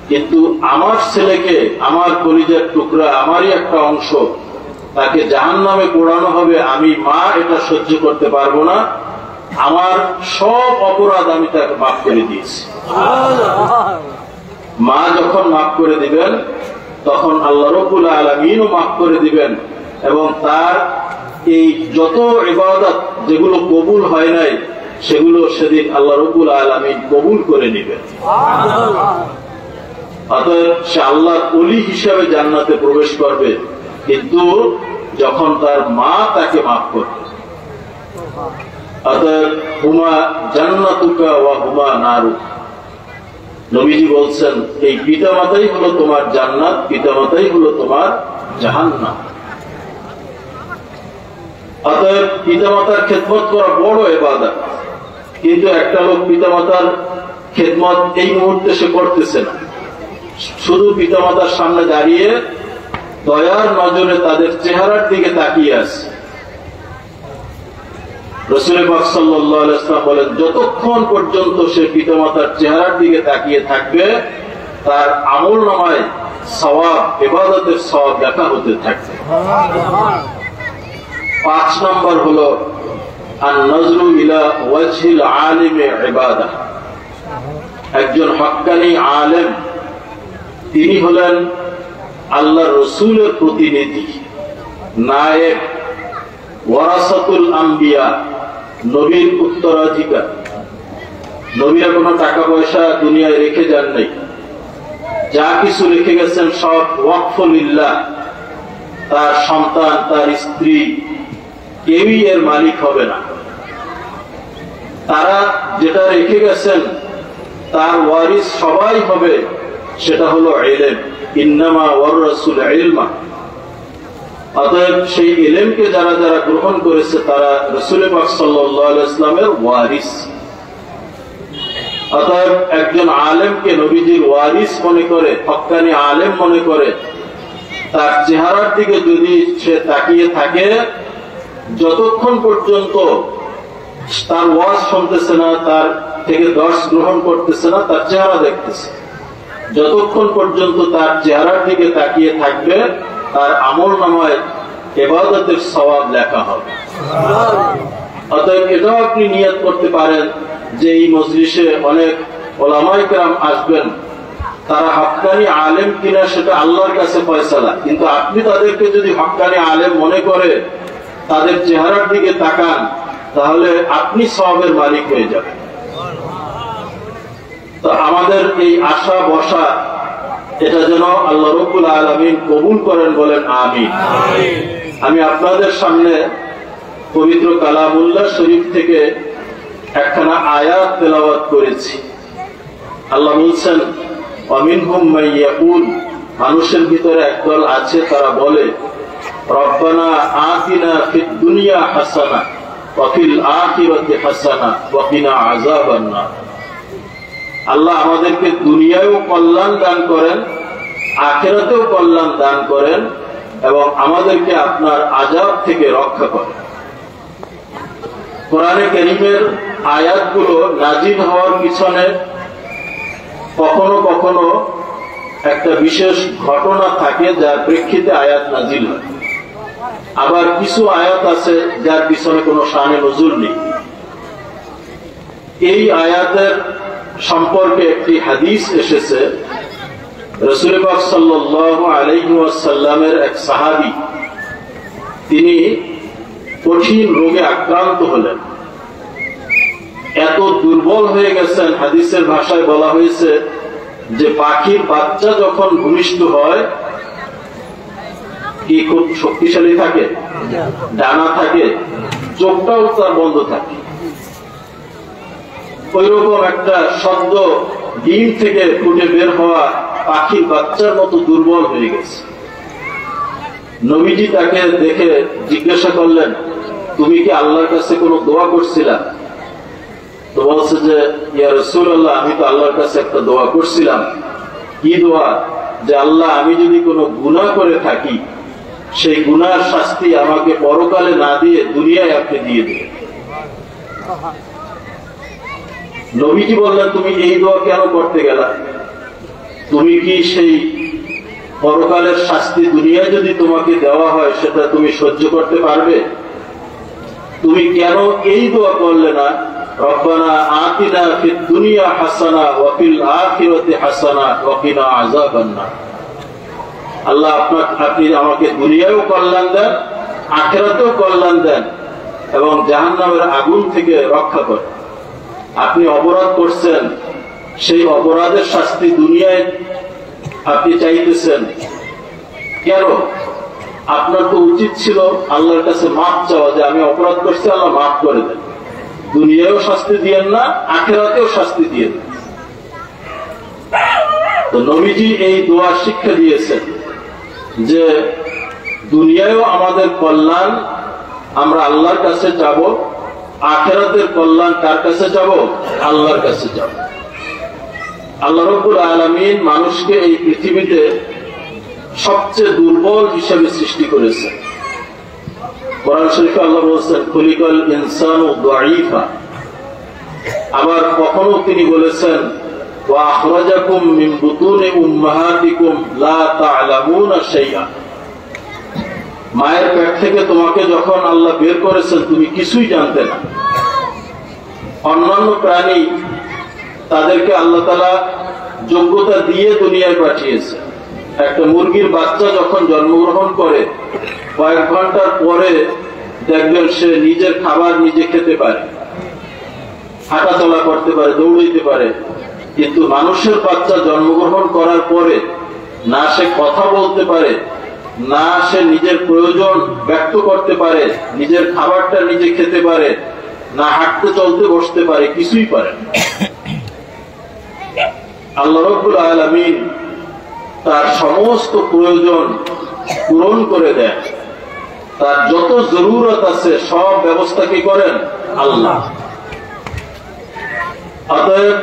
কিন্তু আমার ছেলেকে, আমার কলিজার টুকরা, আমারই একটা অংশ, তাকে জাহান্নামে পোড়ানো হবে, আমি মা এটা সহ্য করতে পারবো না। আমার সব অপরাধ আমি তাকে মাফ করে দিয়েছি। মা যখন মাফ করে দিবেন তখন আল্লাহ রাব্বুল আলামিনও মাফ করে দিবেন, এবং তার এই যত ইবাদত যেগুলো কবুল হয় নাই সেগুলো সেদিন আল্লাহ রাব্বুল আলামিন কবুল করে নেবেন। অতএব সে আল্লাহর ওলি হিসাবে জান্নাতে প্রবেশ করবে, কিন্তু যখন তার মা তাকে মাফ করবে। অতএব হুমা জান্নাতুকা ওয়া হুমা নারুক। নবীজি বলছেন এই পিতামাতাই হলো তোমার জান্নাত, পিতামাতাই হলো তোমার জাহান্নাম। অতএব পিতামাতার খেদমত করা বড় ইবাদত, কিন্তু একটা লোক পিতামাতার খেদমত এই মুহূর্তে সে করতেছে না, শুধু পিতামাতার সামনে দাঁড়িয়ে দয়ার নজরে তাদের চেহারার দিকে তাকিয়ে আছে। রাসূল পাক সাল্লাল্লাহু আলাইহি ওয়াসাল্লাম বলেন, যতক্ষণ পর্যন্ত সে পিতামাতার চেহারার দিকে তাকিয়ে থাকবে তার আমলনামায় সওয়াব, ইবাদতের সওয়াব লেখা হতে থাকবে। 5 নম্বর হলো আন-নজরু ইলা ওয়াজহিল আলিমি ইবাদাহ। একজন হক্কানি আলেম তিনি হলেন আল্লাহর রাসূলের প্রতিনিধি, নায়েব, ওয়ারাসাতুল আম্বিয়া, নবীর উত্তরাধিকার। নবীরা কোনো টাকা পয়সা দুনিয়ায় রেখে যান নাই, যা কিছু রেখে গেছেন সব ওয়াকফ লিল্লাহ। তার সন্তান, তার স্ত্রী কেউই এর মালিক হবে না। তারা যেটা রেখে গেছেন তার ওয়ারিস সবাই হবে, সেটা হলো ইলম। ইন্নামা ওয়ারাসুল ইলমা। অতএব সেই ইলমকে যারা যারা গ্রহণ করেছে তারা রাসূল পাক সাল্লাল্লাহু আলাইহি ওয়াসাল্লামের ওয়ারিস। অতএব একজন আলেমকে নবীজির ওয়ারিস মনে করে, হক্কানি আলেম মনে করে, তার চেহারার দিকে যদি সে তাকিয়ে থাকে, যতক্ষণ পর্যন্ত তার ওয়াজ শুনতেছে না, তার থেকে দর্শ গ্রহণ করতেছে না, তার চেহারা দেখতেছে, যতক্ষণ পর্যন্ত তার চেহারার দিকে তাকিয়ে থাকবে তার আমলনামায় ইবাদতের সওয়াব লেখা হবে। অতএব এটাও আপনি নিয়ত করতে পারেন যে এই মজলিসে অনেক ওলামায়ে কেরাম আসবেন, তারা হক্কানি আলেম কিনা সেটা আল্লাহর কাছে ফয়সালা, কিন্তু আপনি তাদেরকে যদি হক্কানি আলেম মনে করে তাদের চেহারার দিকে তাকান, তাহলে আপনি সওয়াবের মালিক হয়ে যাবেন। তো আমাদের এই আশা বসা এটা যেন আল্লাহ রাব্বুল আলামিন কবুল করেন, বলেন আমিন। আমি আপনাদের সামনে পবিত্র কালামুল্লাহ শরীফ থেকে একখানা আয়াত তেলাওয়াত করেছি। আল্লাহ বলছেন, ওয়ামিনহুম মান ইয়াকুল, মানুষের ভিতরে একদল আছে তারা বলে, রব্বানা আতিনা ফিদ দুনিয়া হাসানা ওয়া ফিল আখিরাতি হাসানা ওয়া কিনা আযাবান নার। আল্লাহ আমাদেরকে দুনিয়ায়ও কল্যাণ দান করেন, আখিরাতেও কল্যাণ দান করেন, এবং আমাদেরকে আপনার আযাব থেকে রক্ষা করেন। কোরআনে কারীমের আয়াতগুলো নাজিল হওয়ার পিছনে কখনো কখনো একটা বিশেষ ঘটনা থাকে যার প্রেক্ষিতে আয়াত নাজিল হয়, আবার কিছু আয়াত আছে যার পিছনে কোনো শানে নজুল নেই। এই আয়াতের সম্পর্কে একটি হাদিস এসেছে। রাসূল পাক সাল্লাল্লাহু আলাইহি ওয়াসাল্লামের এক সাহাবী, তিনি কঠিন রোগে আক্রান্ত হলেন, এত দুর্বল হয়ে গেছেন, হাদিসের ভাষায় বলা হয়েছে যে পাখির বাচ্চা যখন ভূমিষ্ঠ হয় কি খুব শক্তিশালী থাকে, ডানা থাকে, চোখটাও তার বন্ধ থাকে, ওইরকম একটা শব্দ ডিম থেকে ফুটে বের হওয়া পাখির বাচ্চার মতো দুর্বল হয়ে গেছে। নবীজি তাকে দেখে জিজ্ঞাসা করলেন, তুমি কি আল্লাহর কাছে কোনো দোয়া করছিলা? তো বলছে যে, ইয়া রাসূলুল্লাহ, আমি তো আল্লাহর কাছে একটা দোয়া করছিলাম। কি দোয়া? যে আল্লাহ, আমি যদি কোনো গুনাহ করে থাকি সেই গুনার শাস্তি আমাকে পরকালে না দিয়ে দুনিয়ায় আপনি দিয়ে দিবেন। নবীজি বললেন, তুমি এই দোয়া কেন করতে গেলা? তুমি কি সেই পরকালের শাস্তি দুনিয়ায় যদি তোমাকে দেওয়া হয় সেটা তুমি সহ্য করতে পারবে? তুমি কেন এই দোয়া করলে না, রব্বানা আতিনা ফিদ দুনিয়া হাসানা ওয়া ফিল আখিরাতি হাসানা ওয়া কিনা আযাবান নার? আল্লাহ, আপনি আমাকে দুনিয়ায়ও কল্যাণ দেন, আখিরাতেও কল্যাণ দেন, এবং জাহান্নামের আগুন থেকে রক্ষা করেন। আপনি অপরাধ করছেন, সেই অপরাধের শাস্তি দুনিয়ায় আপনি চাইতেছেন কেন? আপনার তো উচিত ছিল আল্লাহর কাছে মাফ চাওয়া, যে আমি অপরাধ করছি, আল্লাহ মাফ করে দেন। দুনিয়ায়ও শাস্তি দিয়েন না, আখিরাতেও শাস্তি দিয়ে দেন। তো নবীজি এই দোয়া শিক্ষা দিয়েছেন যে দুনিয়ায়ও আমাদের কল্যাণ আমরা আল্লাহর কাছে যাব, আখিরাতের কল্যাণ কার কাছে যাব? আল্লাহর কাছে যাব। আল্লাহ রাব্বুল আলামিন মানুষকে এই পৃথিবীতে সবচেয়ে দুর্বল হিসেবে সৃষ্টি করেছেন। কোরআন শরীফে আল্লাহ বলেছেন খুলিকাল ইনসানু দাঈফা। আবার কখনো তিনি বলেছেন ওয়া আখরাজাকুম মিন বুতুনি উম্মাহাতিকুম লা তা'লামুনা শাইআ। মায়ের পেট থেকে তোমাকে যখন আল্লাহ বের করেছেন তুমি কিছুই জানতে না। অন্যান্য প্রাণী তাদেরকে আল্লাহ তাআলা যোগ্যতা দিয়ে দুনিয়ায় পাঠিয়েছে। একটা মুরগির বাচ্চা যখন জন্মগ্রহণ করে কয়েক ঘন্টার পরে দেখবেন সে নিজের খাবার নিজে খেতে পারে, হাঁটাচলা করতে পারে, দৌড়াইতে পারে। কিন্তু মানুষের বাচ্চা জন্মগ্রহণ করার পরে না সে কথা বলতে পারে, না সে নিজের প্রয়োজন ব্যক্ত করতে পারে, নিজের খাবারটা নিজে খেতে পারে, না হাঁটতে চলতে বসতে পারে, কিছুই পারে না। আল্লাহ রাব্বুল আলামিন তার সমস্ত প্রয়োজন পূরণ করে দেন। তার যত জরুরত আছে সব ব্যবস্থা কি করেন? আল্লাহ। অতএব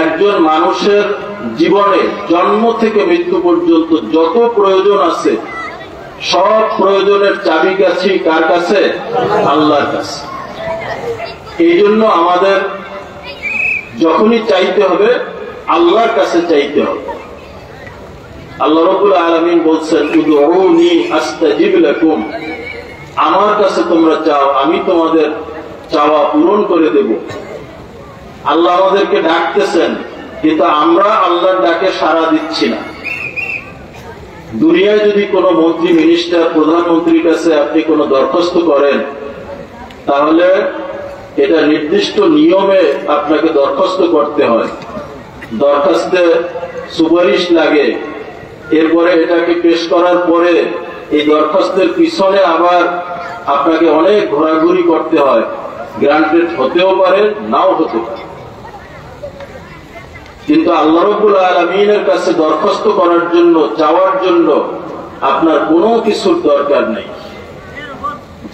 একজন মানুষের জীবনে জন্ম থেকে মৃত্যু পর্যন্ত যত প্রয়োজন আছে সব প্রয়োজনের চাবিকাঠি কার কাছে? আল্লাহর কাছে। এই জন্য আমাদের যখনই চাইতে হবে আল্লাহর কাছে চাইতে হবে। আল্লাহ রাব্বুল আলামিন বলছেন উদউনি আস্তাজিব লাকুম, আমার কাছে তোমরা চাও আমি তোমাদের চাওয়া পূরণ করে দেব। আল্লাহ আমাদেরকে ডাকতেছেন, কিন্তু আমরা আল্লাহর ডাকে সাড়া দিচ্ছি না। দুনিয়ায় যদি কোনো মন্ত্রী, মিনিস্টার, প্রধানমন্ত্রীর কাছে আপনি কোনো দরখাস্ত করেন, তাহলে এটা নির্দিষ্ট নিয়মে আপনাকে দরখাস্ত করতে হয়। দরখাস্তে সুপারিশ লাগে, এরপরে এটাকে পেশ করার পরে এই দরখাস্তের পিছনে আবার আপনাকে অনেক ঘোরাঘুরি করতে হয়। গ্রান্টেড হতেও পারে, নাও হতে পারে। কিন্তু আল্লাহ রাব্বুল আলামিনের কাছে দরখাস্ত করার জন্য, চাওয়ার জন্য আপনার কোনো কিছুর দরকার নেই।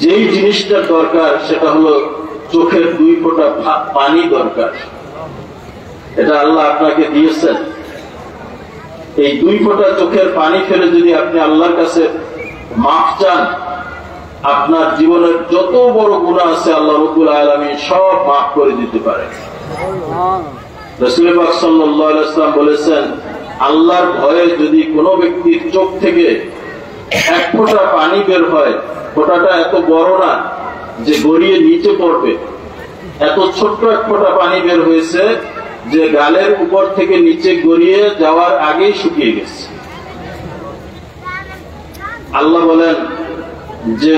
যেই জিনিসটার দরকার সেটা হলো চোখের 2 ফোঁটা পানি দরকার। এটা আল্লাহ আপনাকে দিয়েছেন। এই 2 ফোঁটা চোখের পানি ফেলে যদি আপনি আল্লাহর কাছে মাফ চান, আপনার জীবনের যত বড় গুনাহ আছে আল্লাহ রাব্বুল আলামিন সব মাফ করে দিতে পারে। রাসূল পাক সাল্লাল্লাহু আলাইহি ওয়াসাল্লাম বলেছেন আল্লাহর ভয়ে যদি কোনো ব্যক্তির চোখ থেকে 1 ফোঁটা পানি বের হয়, ফোঁটাটা এত বড় না যে গড়িয়ে নিচে পড়বে, এত ছোট্ট 1 ফোঁটা পানি বের হয়েছে যে গালের উপর থেকে নিচে গড়িয়ে যাওয়ার আগেই শুকিয়ে গেছে। আল্লাহ বলেন যে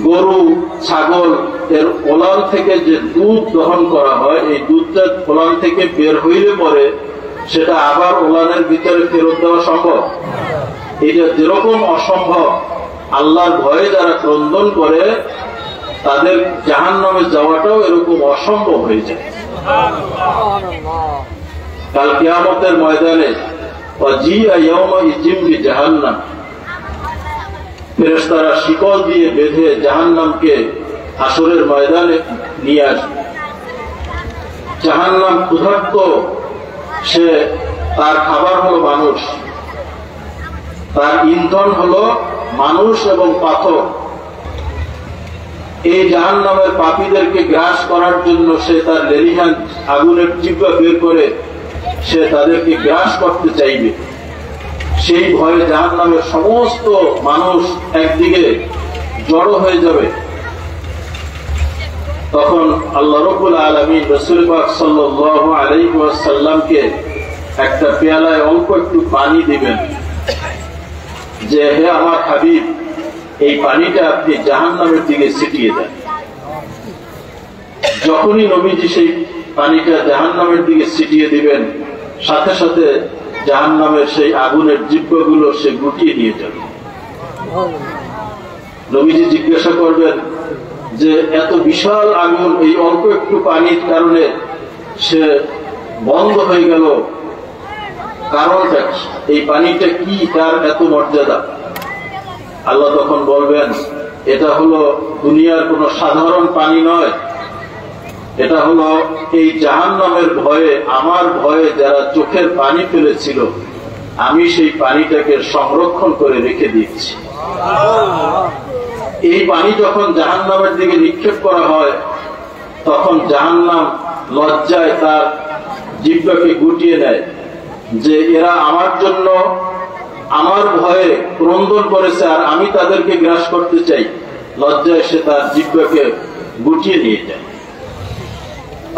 গরু, ছাগল এর ওলান থেকে যে দুধ দহন করা হয়, এই দুধটা ওলান থেকে বের হইলে পরে সেটা আবার ওলানের ভিতরে ফেরত দেওয়া সম্ভব? এটা যেরকম অসম্ভব, আল্লাহর ভয়ে যারা ক্রন্দন করে তাদের জাহান্নামে যাওয়াটাও এরকম অসম্ভব হয়ে যায়। কাল কিয়ামতের ময়দানে ওয়াজিআ ইয়াওমাইযিন বিজাহান্নাম, ফেরেশতারা শিকল দিয়ে বেঁধে জাহান্নামকে হাসরের ময়দানে নিয়ে আসবে। জাহান্নাম ক্ষুধার্ত, সে তার খাবার হলো মানুষ, তার ইন্ধন হলো মানুষ এবং পাথর। এই জাহান্নামের পাপীদেরকে গ্রাস করার জন্য সে তার লেলিহান আগুনের জিহ্বা বের করে সে তাদেরকে গ্রাস করতে চাইবে। সেই ভয়ে জাহান্নামের সমস্ত মানুষ একদিকে জড়ো হয়ে যাবে। তখন আল্লাহ রাব্বুল আলামিন রাসূল পাক সাল্লাল্লাহু আলাইহি ওয়াসাল্লামকে একটা পেয়ালায় অল্প একটু পানি দিবেন, যে হে আমার হাবিব, এই পানিটা আপনি জাহান্নামের দিকে ছিটিয়ে দেন। যখনই নবীজি সেই পানিটা জাহান্নামের দিকে ছিটিয়ে দিবেন, সাথে সাথে জাহান্নামের সেই আগুনের জিহ্বাগুলো সে গুটিয়ে নিয়ে যাবে। নবীজি জিজ্ঞাসা করবেন যে এত বিশাল আগুন এই অল্প একটু পানির কারণে সে বন্ধ হয়ে গেল, কারণটা কি? এই পানিটা কি, তার এত মর্যাদা? আল্লাহ তখন বলবেন, এটা হলো দুনিয়ার কোনো সাধারণ পানি নয়, এটা হলো এই জাহান্নামের ভয়ে, আমার ভয়ে যারা চোখের পানি ফেলেছিল, আমি সেই পানিটাকে সংরক্ষণ করে রেখে দিয়েছি। এই পানি যখন জাহান্নামের দিকে নিক্ষেপ করা হয়, তখন জাহান্নাম লজ্জায় তার জিহ্বাকে গুটিয়ে নেয় যে এরা আমার জন্য, আমার ভয়ে ক্রন্দন করেছে, আর আমি তাদেরকে গ্রাস করতে চাই। লজ্জায় সে তার জিহ্বাকে গুটিয়ে নিয়ে যায়।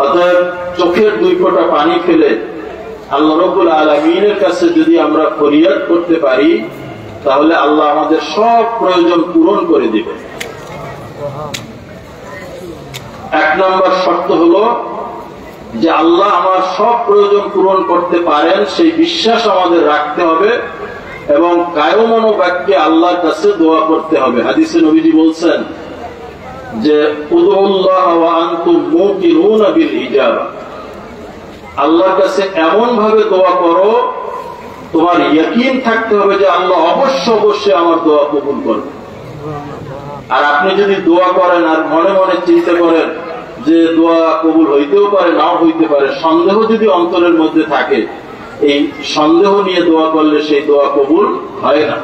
অতএব চোখের 2 ফোঁটা পানি ফেলে আল্লাহ রাব্বুল আলামিনের কাছে যদি আমরা ফরিয়াদ করতে পারি, তাহলে আল্লাহ আমাদের সব প্রয়োজন পূরণ করে দিবে। 1 নম্বর শর্ত হলো যে আল্লাহ আমার সব প্রয়োজন পূরণ করতে পারেন, সেই বিশ্বাস আমাদের রাখতে হবে এবং কায়মনো বাক্যে আল্লাহর কাছে দোয়া করতে হবে। হাদিসে নবীজি বলছেন যে উদুল্লাহ ওয়া আনতুম মুকিনুনা বিল ইজাবা, আল্লাহর কাছে এমন ভাবে দোয়া করো, তোমার ইয়াকিন থাকতে হবে যে আল্লাহ অবশ্যই আমার দোয়া কবুল করবে। আর আপনি যদি দোয়া করেন আর মনে মনে চিন্তা করেন যে দোয়া কবুল হইতেও পারে, নাও হইতে পারে, সন্দেহ যদি অন্তরের মধ্যে থাকে, এই সন্দেহ নিয়ে দোয়া করলে সেই দোয়া কবুল হয় না।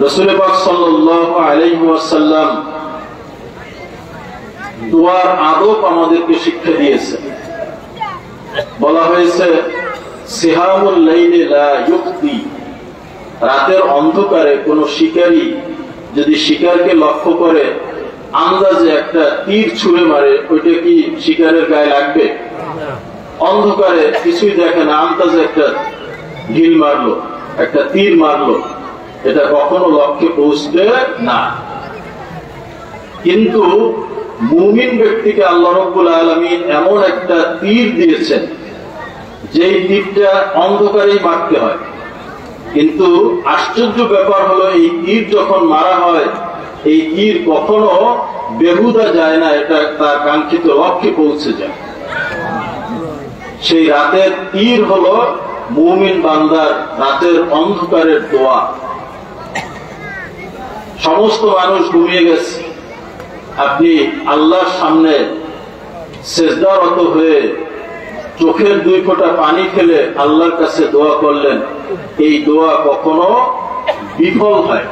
রাসূল পাক সাল্লাল্লাহু আলাইহি ওয়াসাল্লাম দোয়ার আদব আমাদেরকে শিক্ষা দিয়েছেন। বলা হয়েছে সিহামুল লাইলি লা ইউক্তি, রাতের অন্ধকারে কোন শিকারী যদি শিকারকে লক্ষ্য করে আন্দাজে একটা তীর ছুঁড়ে মারে, ওইটা কি শিকারের গায়ে লাগবে? অন্ধকারে কিছুই দেখে না, আন্দাজে একটা ঢিল মারলো, একটা তীর মারলো, এটা কখনো লক্ষ্যে পৌঁছবে না। কিন্তু মুমিন ব্যক্তিকে আল্লাহ রাব্বুল আলামিন এমন একটা তীর দিয়েছেন, যেই তীরটা অন্ধকারেই মারতে হয়। কিন্তু আশ্চর্য ব্যাপার হলো, এই তীর যখন মারা হয়, এই তীর কখনো বেহুদা যায় না, এটা তার কাঙ্ক্ষিত লক্ষ্যে পৌঁছে যায়। সেই রাতের তীর হলো মুমিন বান্দার রাতের অন্ধকারের দোয়া। সমস্ত মানুষ ঘুমিয়ে গেছে, আপনি আল্লাহর সামনে সেজদারত হয়ে চোখের 2 ফোঁটা পানি ফেলে আল্লাহর কাছে দোয়া করলেন, এই দোয়া কখনো বিফল হয়।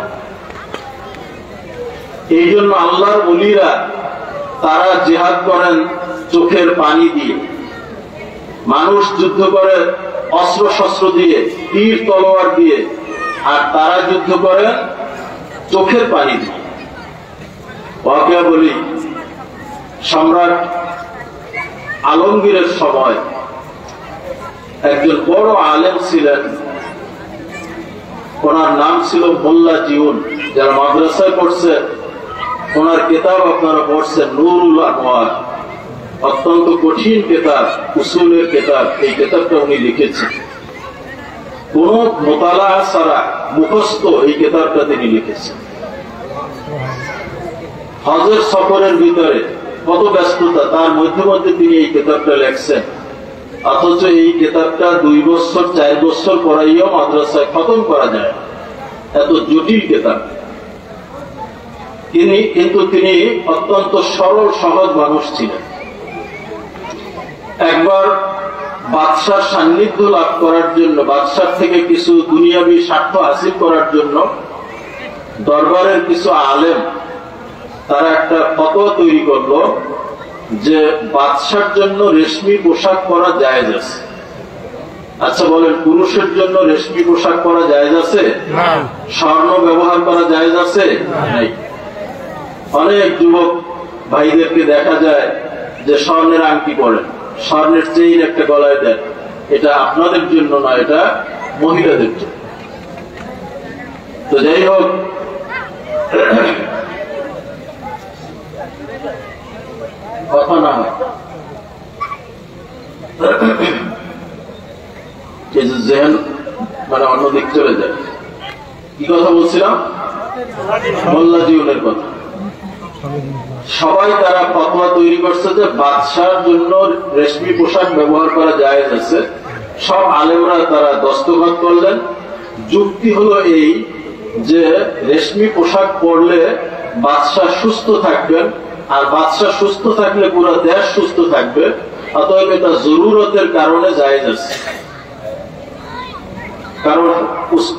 এই জন্য আল্লাহর ওলিরা তারা জিহাদ করেন চোখের পানি দিয়ে, মানুষ যুদ্ধ করে অস্ত্র শস্ত্র দিয়ে, তীর তলোয়ার দিয়ে, আর তারা যুদ্ধ করেন চোখের পানি দিয়ে। ওয়াকিয়া বলি, সম্রাট আলমগীরের সময় একজন বড় আলেম ছিলেন, ওনার নাম ছিল মোল্লা জিউন। যারা মাদ্রাসায় পড়ছে, ওনার কিতাব আপনারা পড়ছেন, নুরুল আনওয়ার, অত্যন্ত কঠিন কিতাব, উসুলের কিতাব। এই কিতাবটা উনি লিখেছেন, কোন মোতালা ছাড়া মুখস্থ এই কিতাবটা তিনি লিখেছেন। হজের সফরের ভিতরে কত ব্যস্ততা, তার মধ্যে মধ্যে তিনি এই কিতাবটা লেখছেন। অথচ এই কিতাবটা 2 বছর 4 বছর পড়াইও মাদ্রাসায় খতম করা যায়, এত জটিল কিতাব। কিন্তু তিনি অত্যন্ত সরল সহজ মানুষ ছিলেন। একবার বাদশার সান্নিধ্য লাভ করার জন্য, বাদশার থেকে কিছু দুনিয়াবি স্বার্থ হাসিল করার জন্য দরবারের কিছু আলেম তারা একটা ফতোয়া তৈরি করলো যে বাদশার জন্য রেশমি পোশাক পরা জায়েজ আছে। আচ্ছা বলেন, পুরুষের জন্য রেশমি পোশাক পরা জায়েজ আছে? স্বর্ণ ব্যবহার করা জায়েজ আছে? নাই। অনেক যুবক ভাইদেরকে দেখা যায় যে স্বর্ণের আংটি পরেন, স্বর্ণের চেইন একটা গলায় দেন। এটা আপনাদের জন্য না, এটা মহিলাদের জন্য। তো যাই হোক, কথা না হয়, জেহেন মানে অন্যদিক চলে যায়। কি কথা বলছিলাম? মোল্লা জীবনের কথা। সবাই তারা ফতোয়া তৈরি করছে যে বাদশার জন্য রেশমি পোশাক ব্যবহার করা জায়েজ আছে। সব আলেমরা তারা দস্তখত করলেন। যুক্তি হলো এই যে রেশমি পোশাক পরলে বাদশাহ সুস্থ থাকবেন, আর বাদশাহ সুস্থ থাকলে পুরো দেশ সুস্থ থাকবে, অতএব এটা জরুরতের কারণে জায়েজ আছে। কারণ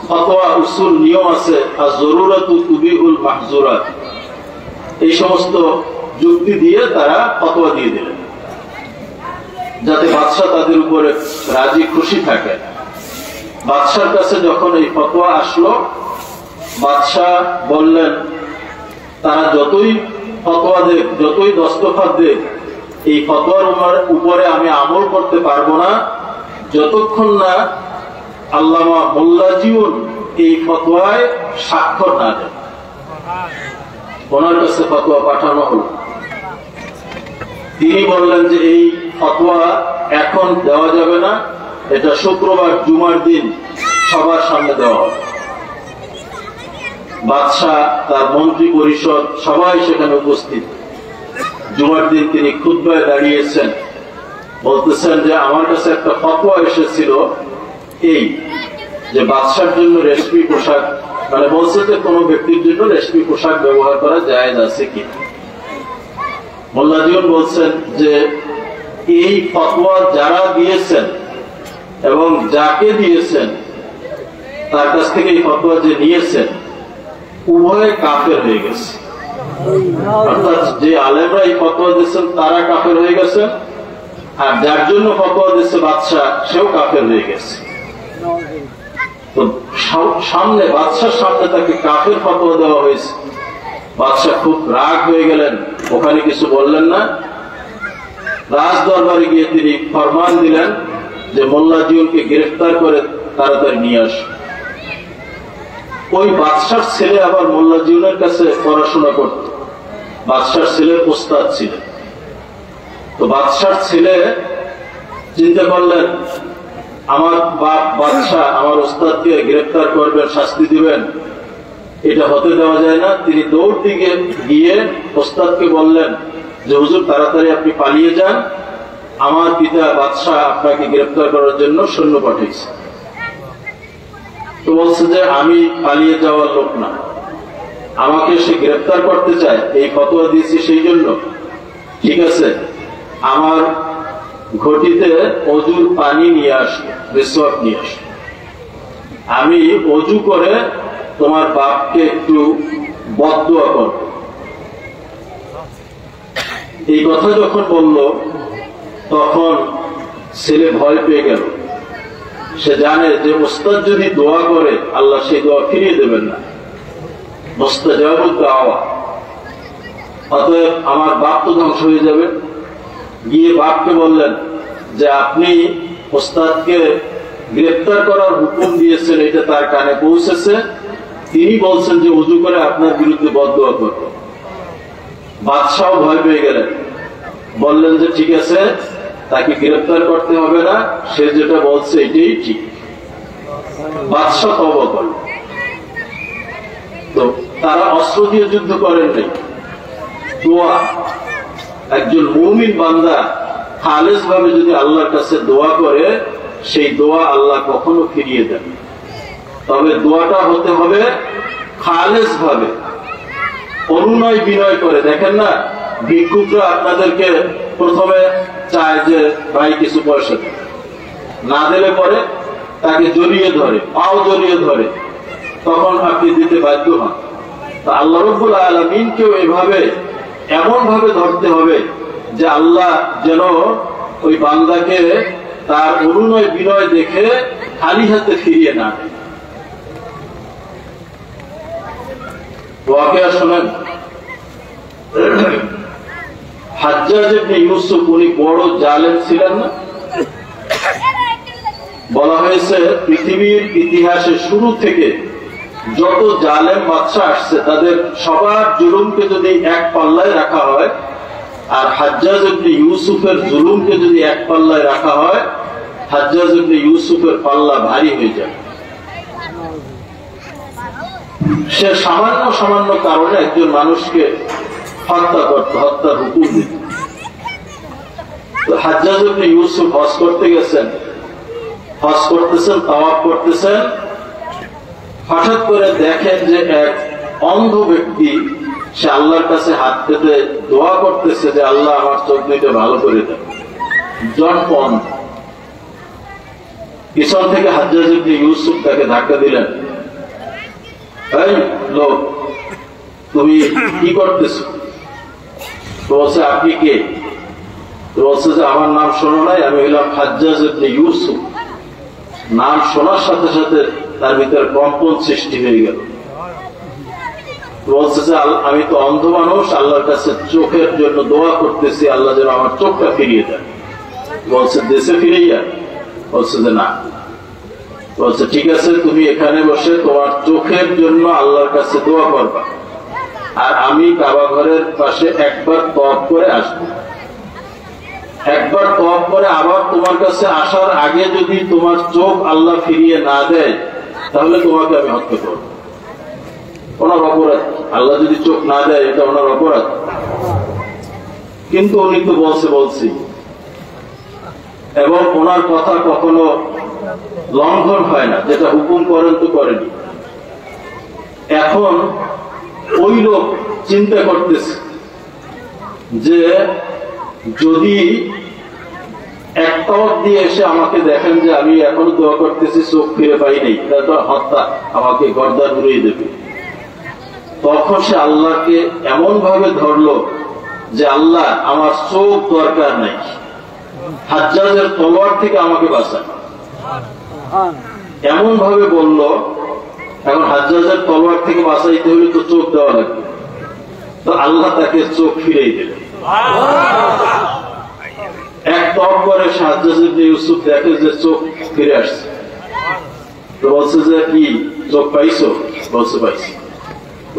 ফতোয়া উসুল নিয়ম আছে, আর জরুরত তুবিহুল মাহজুরাত, এই সমস্ত যুক্তি দিয়ে তারা ফতোয়া দিয়ে দিলেন যাতে বাদশাহ তাদের উপরে রাজি খুশি থাকে। বাদশার কাছে যখন এই ফতোয়া আসলো, বাদশাহ বললেন তারা যতই ফতোয়া দেখ, যতই দস্তখত দেখ, এই ফতোয়ার উপরে আমি আমল করতে পারবো না যতক্ষণ না আল্লামা মোল্লা জীবন এই ফতোয়ায় স্বাক্ষর না দেন। ওনার কাছে ফতোয়া পাঠানো হল। তিনি বললেন যে এই ফতোয়া এখন দেওয়া যাবে না, এটা শুক্রবার জুমার দিন সবার সামনে দেওয়া হবে। বাদশাহ, তার মন্ত্রী পরিষদ সবাই সেখানে উপস্থিত। জুমার দিন তিনি খুতবায় দাঁড়িয়েছেন, বলতেছেন যে আমার কাছে একটা ফতোয়া এসেছিল এই যে বাদশার জন্য রেশমি পোশাক, মানে বলছে যে কোন ব্যক্তির জন্য রেশমি পোশাক ব্যবহার করা জায়েজ আছে কি। মোল্লা জীবন বলছেন যে এই ফতোয়া যারা দিয়েছেন এবং যাকে দিয়েছেন, তার কাছ থেকে এই ফতোয়া যে নিয়েছেন, উভয়ে কাফের হয়ে গেছে। অর্থাৎ যে আলেমরা এই ফতোয়া দিচ্ছেন তারা কাফের হয়ে গেছে, আর যার জন্য ফতোয়া দিচ্ছে বাদশাহ, সেও কাফের হয়ে গেছে। তো সামনে বাদশার সামনে তাকে কাফের ফতোয়া দেওয়া হয়েছে। বাদশাহ খুব রাগ হয়ে গেলেন, ওখানে কিছু বললেন না। রাজ দরবারে গিয়ে তিনি ফরমান দিলেন যে মোল্লা জীবনকে গ্রেফতার করে তাড়াতাড়ি নিয়ে আস। ওই বাদশার ছেলে আবার মোল্লা জীবনের কাছে পড়াশোনা করত, বাদশার ছেলের ওস্তাদ ছিলেন। তো বাদশার ছেলে চিন্তা করলেন আমার বাপ বাদশাহ আমার ওস্তাদকে গ্রেফতার করবেন, শাস্তি দিবেন, এটা হতে দেওয়া যায় না। তিনি দৌড় দিকে গিয়ে ওস্তাদকে বললেন যে হুজুর তাড়াতাড়ি আপনি পালিয়ে যান, আমার পিতা বাদশাহ আপনাকে গ্রেফতার করার জন্য সৈন্য পাঠিয়েছে। তো বলছে যে আমি পালিয়ে যাওয়ার লোক না, আমাকে সে গ্রেফতার করতে চায়, এই ফতোয়া দিয়েছি সেই জন্য। ঠিক আছে, আমার ঘটিতে অজুর পানি নিয়ে আসো, মিসওয়াক নিয়ে আসো, আমি অজু করে তোমার বাপকে একটু বদদুয়া করব। এই কথা যখন বলল তখন ছেলে ভয় পেয়ে গেল। সে জানে যে ওস্তাদ যদি দোয়া করে আল্লাহ সেই দোয়া ফিরিয়ে দেবেন না, মুস্তাজাবুদ দাওয়া, অতএব আমার বাপ তো ধ্বংস হয়ে যাবে। গিয়ে বাপকে বললেন যে আপনি ওস্তাদকে গ্রেফতার করার হুকুম দিয়েছেন, এটা তার কানে পৌঁছেছে, তিনি বলছেন যে ওযু করে আপনার বিরুদ্ধে বদদুয়া করবে। বাদশাহ ভয় পেয়ে গেলেন, বললেন যে ঠিক আছে, তাকে গ্রেফতার করতে হবে না, সে যেটা বলছে এটাই ঠিক। বাদশাহ তওবা করল। তো তারা অস্ত্র দিয়ে যুদ্ধ করেন নাই, দোয়া। একজন মুমিন বান্দা খালেস ভাবে যদি আল্লাহর কাছে দোয়া করে, সেই দোয়া আল্লাহ কখনো ফিরিয়ে দেন। তবে দোয়াটা হতে হবে খালেস ভাবে, অনুনয় বিনয় করে। দেখেন না, ভিক্ষুকরা আপনাদেরকে প্রথমে চায় যে ভাই কিছু পয়সা দেন, না দিলে পরে তাকে জড়িয়ে ধরে, পাও জড়িয়ে ধরে, তখন আপনি দিতে বাধ্য হন। তো আল্লাহ রাব্বুল আলামিনকেও এভাবে এমন ভাবে ধরতে হবে যে আল্লাহ যেন ওই বান্দাকে তার অনুনয় বিনয় দেখে খালি হাতে ফিরিয়ে না দেয়। ওয়াকিয়া শোনেন, হাজ্জাজ ইবনে ইউসুফ উনি বড় জালেম ছিলেন না? বলা হয়েছে পৃথিবীর ইতিহাসে শুরু থেকে যত জালেম বাদশা আসছে তাদের সবার জুলুমকে যদি এক পাল্লায় রাখা হয়, আর হাজ্জাজ ইবনে ইউসুফের জুলুমকে যদি এক পাল্লায় রাখা হয়, হাজ্জাজ ইবনে ইউসুফের পাল্লা ভারী হয়ে যায়। সে সামান্য সামান্য কারণে একজন মানুষকে হত্যা করত, হত্যার হুকুম দিত। হাজ্জাজ ইবনে ইউসুফ হজ করতে গেছেন, হজ করতেছেন, তাওয়াফ করতেছেন, হঠাৎ করে দেখেন যে এক অন্ধ ব্যক্তি সে আল্লাহর কাছে হাত পেতে দোয়া করতেছে যে আল্লাহ আমার চোখ দুইটা ভালো করে দেন। জন্ম অন্ধ। পিছন থেকে হাজ্জাজ ইবনে ইউসুফ তাকে ধাক্কা দিলেন, এই লোক তুমি কি করতেছো? বলছে আপনি কে? বলছে যে আমার নাম শোনো নাই, আমি হইলাম হাজ্জাজ ইবনে ইউসুফ। নাম শোনার সাথে সাথে তার ভিতরে কম্পন সৃষ্টি হয়ে গেল। বলছে যে আমি তো অন্ধ মানুষ, আল্লাহর কাছে চোখের জন্য দোয়া করতেছি, আল্লাহ যেন আমার চোখটা ফিরিয়ে দেয়। বলছে দেশে ফিরে যা? বলছে যে না। বলছে ঠিক আছে, তুমি এখানে বসে তোমার চোখের জন্য আল্লাহর কাছে দোয়া করবা, আর আমি কাবা ঘরের পাশে একবার তওয়াফ করে আসবো। একবার তওয়াফ করে আবার তোমার কাছে আসার আগে যদি তোমার চোখ আল্লাহ ফিরিয়ে না দেয়, তাহলে তোমাকে আমি হত্যা করব। ওনার অপরাধ, আল্লাহ যদি চোখ না দেয় এটা ওনার অপরাধ। কিন্তু উনি তো বলছি, এবং ওনার কথা কখনো লঙ্ঘন হয় না, যেটা হুকুম করেন তো করেনি। এখন ওই লোক চিন্তা করতেছে যে যদি এক তওয়াফ দিয়ে এসে আমাকে দেখেন যে আমি এখনো দোয়া করতেছি, চোখ ফিরে পাই নাই, তাহলে হত্যা আমাকে গর্দান উড়িয়ে দেবে। তখন সে আল্লাহকে এমন ভাবে ধরলো যে আল্লাহ আমার চোখ দরকার নাই, হাজ্জাজের তলোয়ার থেকে আমাকে বাঁচান, এমন ভাবে বলল। এখন হাজ্জাজের তলোয়ার থেকে বাঁচাইতে হলে তো চোখ দেওয়া লাগবে, তো আল্লাহ তাকে চোখ ফিরিয়ে দিলেন। এক তওয়াফ করে হাজ্জাজ ইবনে ইউসুফ দেখে যে চোখ ফিরে আসছে। তো বলছে যে কি চোখ পাইছো? বলছে পাইছি।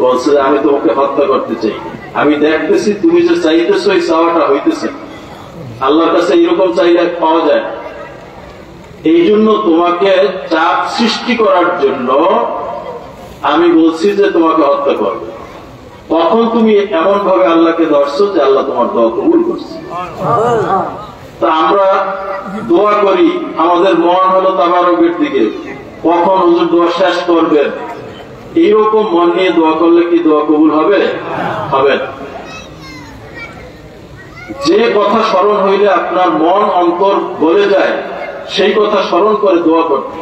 বলছে যে আমি তোমাকে হত্যা করতে চাই, আমি দেখতেছি তুমি যে চাইতেছো এই চাওয়াটা হইতেছে, আল্লাহর কাছে এরকম চাইলে পাওয়া যায়। এই জন্য তোমাকে চাপ সৃষ্টি করার জন্য আমি বলছি যে তোমাকে হত্যা করবে। তখন তুমি এমন ভাবে আল্লাহকে ধরছো যে আল্লাহ তোমার দোয়া কবুল করছে। তা আমরা দোয়া করি, আমাদের মন হলো তাবারকের দিকে, কখন হুজুর দোয়া শেষ করবেন, এইরকম মন নিয়ে দোয়া করলে কি দোয়া কবুল হবে? হবে না। যে কথা স্মরণ হইলে আপনার মন অন্তর বলে যায়, সেই কথা স্মরণ করে দোয়া করতে,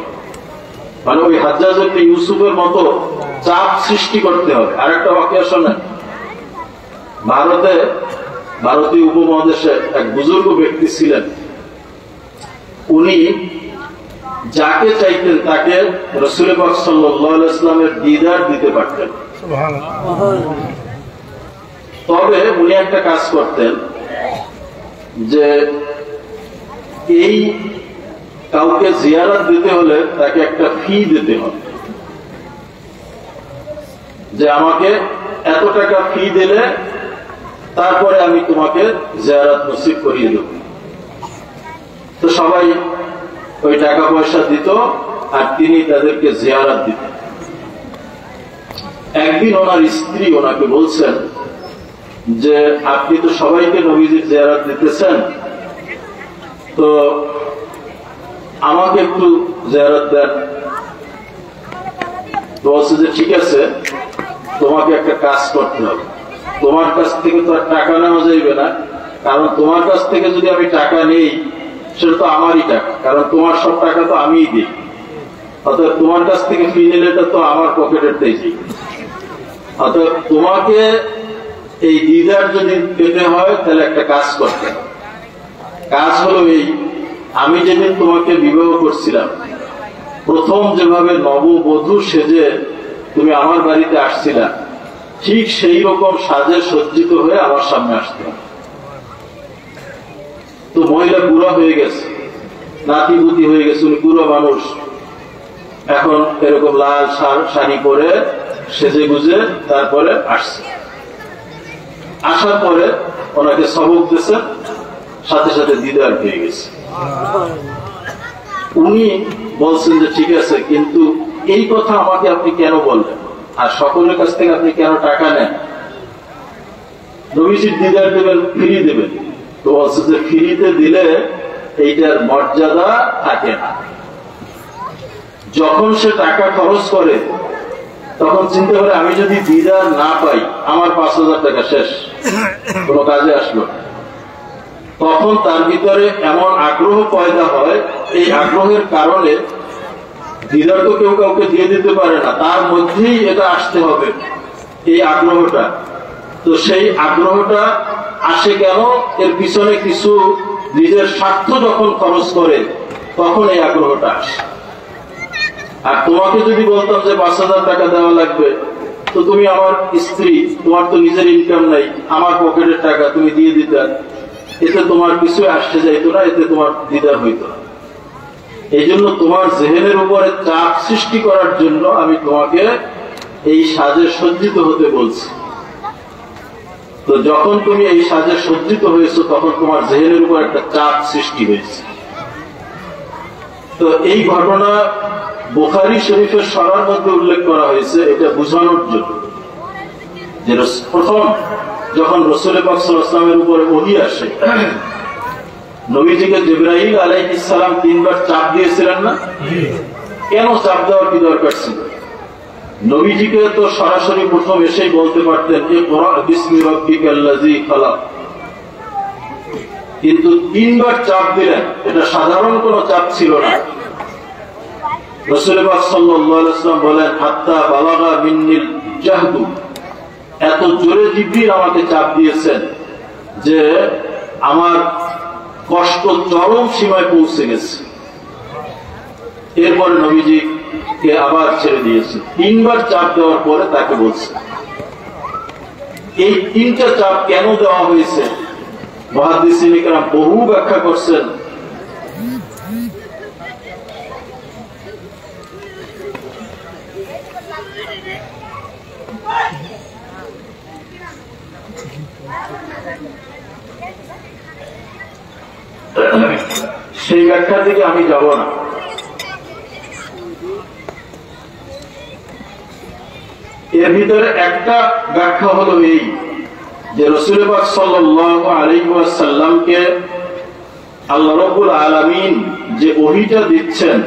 মানে ওই হাজ্জাজ ইবনে ইউসুফের মতো চাপ সৃষ্টি করতে হবে। আর একটা ওয়াকিয়া শোনেন, ভারতীয় উপমহাদেশে এক বুজুর্গ ব্যক্তি ছিলেন, উনি যাকে চাইতেন তাকে রাসূল পাক সাল্লাল্লাহু আলাইহি ওয়াসাল্লামের দিদার দিতে পারতেন। তবে উনি একটা কাজ করতেন যে এই কাউকে জিয়ারত দিতে হলে তাকে একটা ফি দিতে হবে, যে আমাকে এত টাকা ফি দিলে তারপরে আমি তোমাকে জিয়ারত নসিব করিয়ে দেব। তো সবাই ওই টাকা পয়সা দিত আর তিনি তাদেরকে জিয়ারত দিতেন। একদিন ওনার স্ত্রী ওনাকে বলছেন যে আপনি তো সবাইকে নবীজির জিয়ারত দিতেছেন, তো আমাকে একটু জিয়ারত দেন। তো বলছে যে ঠিক আছে, তোমাকে একটা কাজ করতে হবে, তোমার কাছ থেকে তো আর টাকা নেওয়া যাইবে না, কারণ তোমার কাছ থেকে যদি আমি টাকা নেই সেটা তো আমারই টাকা, কারণ তোমার সব টাকা তো আমিই দিই, অতএব তোমার কাছ থেকে ফি নিলে তো আমার পকেটের দিয়েছি। অতএব তোমাকে এই দিদার যদি পেতে হয় তাহলে একটা কাজ করতে হবে। কাজ হলো এই, আমি যেদিন তোমাকে বিবাহ করছিলাম, প্রথম যেভাবে নববধূ সেজে তুমি আমার বাড়িতে আসছিলা, ঠিক সেই রকম সাজে সজ্জিত হয়ে আমার সামনে আসতে হবে। তো মহিলা বুড়া হয়ে গেছে, নাতিপুতি হয়ে গেছে, উনি বুড়ো মানুষ, এখন এরকম লাল শাড়ি পরে সেজে গুজে তারপরে আসছে। আসার পরে ওনাকে সবক দিয়েছেন, সাথে সাথে দিদার হয়ে গেছে। উনি বলছেন যে ঠিক আছে, কিন্তু এই কথা আমাকে আপনি কেন বললেন, আর সকলের কাছ থেকে আপনি কেন টাকা নেন? নবীজির দিদার দেবেন, ফ্রি দেবেন। তো বলছে যে ফ্রিতে দিলে এইটার মর্যাদা থাকে না। যখন সে টাকা খরচ করে তখন চিন্তা করে আমি যদি দিদার না পাই আমার 5,000 টাকা শেষ, কোনো কাজে আসলো। তখন তার ভিতরে এমন আগ্রহ পয়দা হয়, এই আগ্রহের কারণে দিদার তো কেউ কাউকে দিয়ে দিতে পারে না, তার মধ্যেই এটা আসতে হবে, এই আগ্রহটা। তো সেই আগ্রহটা আসে কেন? এর পিছনে কিছু নিজের স্বার্থ যখন খরচ করে তখন এই আগ্রহটা আসে। আর তোমাকে যদি বলতাম যে 5,000 টাকা দেওয়া লাগবে, তো তুমি আমার স্ত্রী, তোমার তো নিজের ইনকাম নাই, আমার পকেটের টাকা তুমি দিয়ে দিতে, এতে তোমার কিছু আসতে যাইতো না, এতে তোমার দিদার হইতো না। এই জন্য তোমার জেহেনের উপরে চাপ সৃষ্টি করার জন্য আমি তোমাকে এই সাজে সজ্জিত হতে বলছি। তো যখন তুমি এই সাজে সজ্জিত হয়েছো তখন তোমার জেহেনের উপর একটা চাপ সৃষ্টি হয়েছে। তো এই ঘটনা বুখারী শরীফের সরার মধ্যে উল্লেখ করা হয়েছে এটা বোঝানোর জন্য যে প্রথম যখন রাসূল পাক সাল্লাল্লাহু আলাইহি ওয়াসাল্লামের উপরে ওহী আসে, নবীজিকে জিবরাইল আলাইহিস সালাম 3 বার চাপ দিয়েছিলেন না? কেন চাপ দেওয়ার কি দরকার ছিল? নবীজিকে তো সরাসরি প্রথম এসেই বলতে পারতেন ইকরা বিসমি রাব্বিকাল্লাযী খালাক, কিন্তু 3 বার চাপ দিলেন। এটা সাধারণ কোনো চাপ ছিল না। রাসূল পাক সাল্লাল্লাহু আলাইহি ওয়াসাল্লাম বলেন হাত্তা বালাগা মিন্নিল জাহদু, এত জোরে জিবরিল আমাকে চাপ দিয়েছেন যে আমার কষ্ট চরম সীমায় পৌঁছে গেছে। এরপরে নবীজিকে আবার ছেড়ে দিয়েছে। 3 বার চাপ দেওয়ার পরে তাকে বলছে। এই 3টা চাপ কেন দেওয়া হয়েছে মুহাদ্দিসিন ইকরাম বহু ব্যাখ্যা করছেন। সেই ব্যাখ্যার দিকে আমি যাব না। এর ভিতরে একটা ব্যাখ্যা হলো এই যে রাসূল পাক সাল্লাল্লাহু আলাইহি ওয়াসাল্লামকে আল্লাহ রাব্বুল আলামিন যে ওহীটা দিচ্ছেন,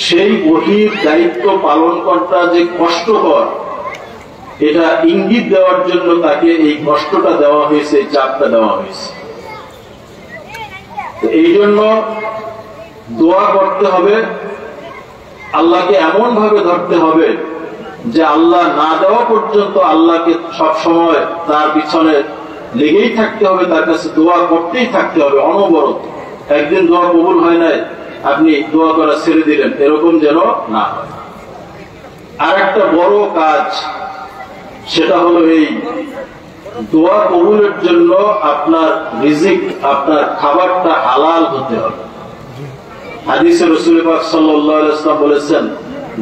সেই ওহীর দায়িত্ব পালন করাটা যে কষ্টকর, এটা ইঙ্গিত দেওয়ার জন্য তাকে এই কষ্টটা দেওয়া হয়েছে, এই চাপটা দেওয়া হয়েছে। এই জন্য দোয়া করতে হবে, আল্লাহকে এমন ভাবে ধরতে হবে যে আল্লাহ না দেওয়া পর্যন্ত আল্লাহকে সব সময় তার পিছনে লেগেই থাকতে হবে, তার কাছে দোয়া করতেই থাকতে হবে অনবরত। একদিন দোয়া কবুল হয় নাই, আপনি দোয়া করা ছেড়ে দিলেন, এরকম যেন না হয়। আর একটা বড় কাজ, সেটা হলো এই দোয়া কবুলের জন্য আপনার রিজিক, আপনার খাবারটা হালাল হতে হবে। হাদিসে রাসূল পাক সাল্লাল্লাহু আলাইহি ওয়াসাল্লাম বলেছেন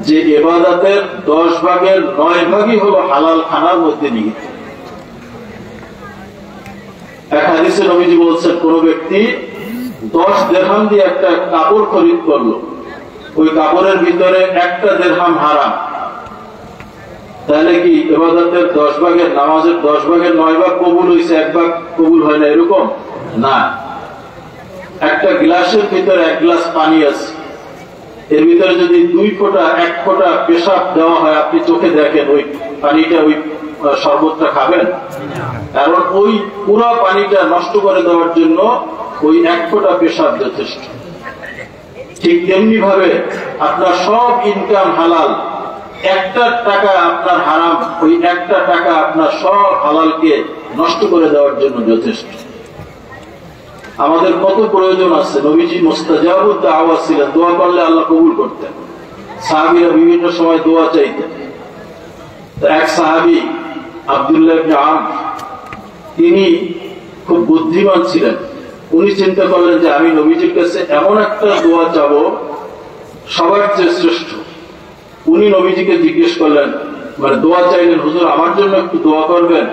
যে ইবাদতের 10 ভাগের 9 ভাগই হলো হালাল খানার মধ্যে নিহিত। এক হাদিসে নবীজি বলছেন কোন ব্যক্তি 10 দিরহাম দিয়ে একটা কাপড় খরিদ করলো, ওই কাপড়ের ভিতরে একটা দিরহাম হারাম, তাহলে কি ইবাদতের 10 ভাগের, নামাজের 10 ভাগের 9 ভাগ কবুল হয়েছে, 1 ভাগ কবুল হয় না? এরকম না। একটা গ্লাসের ভিতরে 1 গ্লাস পানি আছে, এর ভিতরে যদি 1 ফোঁটা পেশাব দেওয়া হয়, আপনি চোখে দেখেন ওই পানিটা, ওই শরবতটা খাবেন? কারণ ওই পুরো পানিটা নষ্ট করে দেওয়ার জন্য ওই 1 ফোঁটা পেশাব যথেষ্ট। ঠিক তেমনি ভাবে আপনার সব ইনকাম হালাল, একটা টাকা আপনার হারাম, ওই একটা টাকা আপনার সব হালালকে নষ্ট করে দেওয়ার জন্য যথেষ্ট। আমাদের কত প্রয়োজন আছে। নবীজি মুস্তাজাবুদ দাওয়া ছিলেন, দোয়া করলে আল্লাহ কবুল করতেন। সাহাবীরা বিভিন্ন সময় দোয়া চাইতেন। এক সাহাবী আব্দুল্লাহ ইবনে আমর, তিনি খুব বুদ্ধিমান ছিলেন। উনি চিন্তা করলেন যে আমি নবীজির কাছে এমন একটা দোয়া চাবো সবার চেয়ে শ্রেষ্ঠ। উনি নবীজিকে জিজ্ঞেস করলেন, মানে দোয়া চাইলেন, হুজুর আমার জন্য একটু দোয়া করবেন?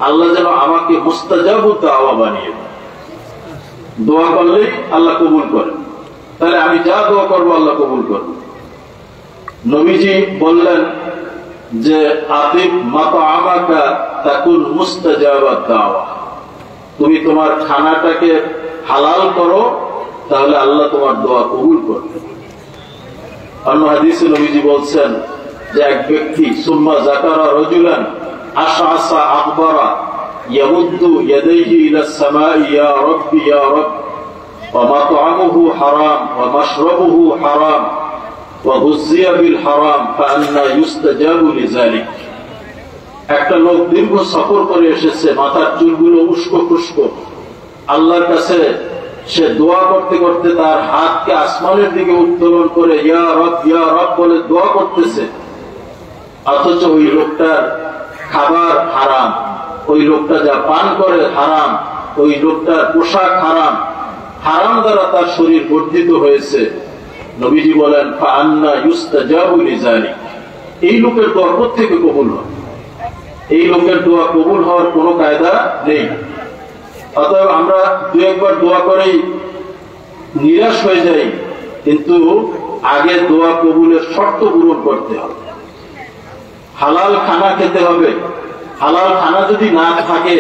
আল্লাহ যেন আমাকে মুস্তাজাবুদ দাওয়া বানিয়ে দেন। দোয়া করলেই আল্লাহ কবুল করেন, তাহলে আমি যা দোয়া করবো আল্লাহ কবুল করবেন। নবীজি বললেন যে আতিব মাতআমাকা তাকুন মুস্তাজাবাদ দাওয়া, তুমি তোমার খানাটাকে হালাল করো, তাহলে আল্লাহ তোমার দোয়া কবুল করবে। অন্য হাদিসে নবীজি বলছেন যে এক ব্যক্তি সুম্মা যাকারা রাজুলান আশআসা আকবারা ইয়ামুদ্দু ইয়াদাইহি ইলাস সামাই ইয়া রাব্বি ইয়া রাbb ওয়া মাতআমুহু হারাম ওয়া মাশরাবুহু হারাম ওয়া গুযিয়া বিল হারাম ফাআন্না ইউস্তাজাবু লিযালিক। একটা লোক দীর্ঘ সফর করে এসেছে, মাথার চুলগুলো উস্কো খুস্কো, আল্লাহর কাছে সে দোয়া করতে করতে তার হাতকে আসমানের দিকে উত্তোলন করে ইয়া রব বলে দোয়া করতেছে, অথচ ওই লোকটার খাবার হারাম, ওই লোকটা যা পান করে হারাম, ওই লোকটার পোশাক হারাম, হারাম দ্বারা তার শরীর বর্ধিত হয়েছে। নবীজি বলেন ফাআন্না ইউস্তাজাবু লিযালিক, এই লোকের দোয়া কোত্থেকে কবুল হয়? এই লোকের দোয়া কবুল হওয়ার কোনো কায়দা নেই। অতএব আমরা দু একবার দোয়া করেই নিরাশ হয়ে যাই, কিন্তু আগে দোয়া কবুলের শর্ত পূরণ করতে হবে। হালাল খানা খেতে হবে, হালাল খানা যদি না থাকে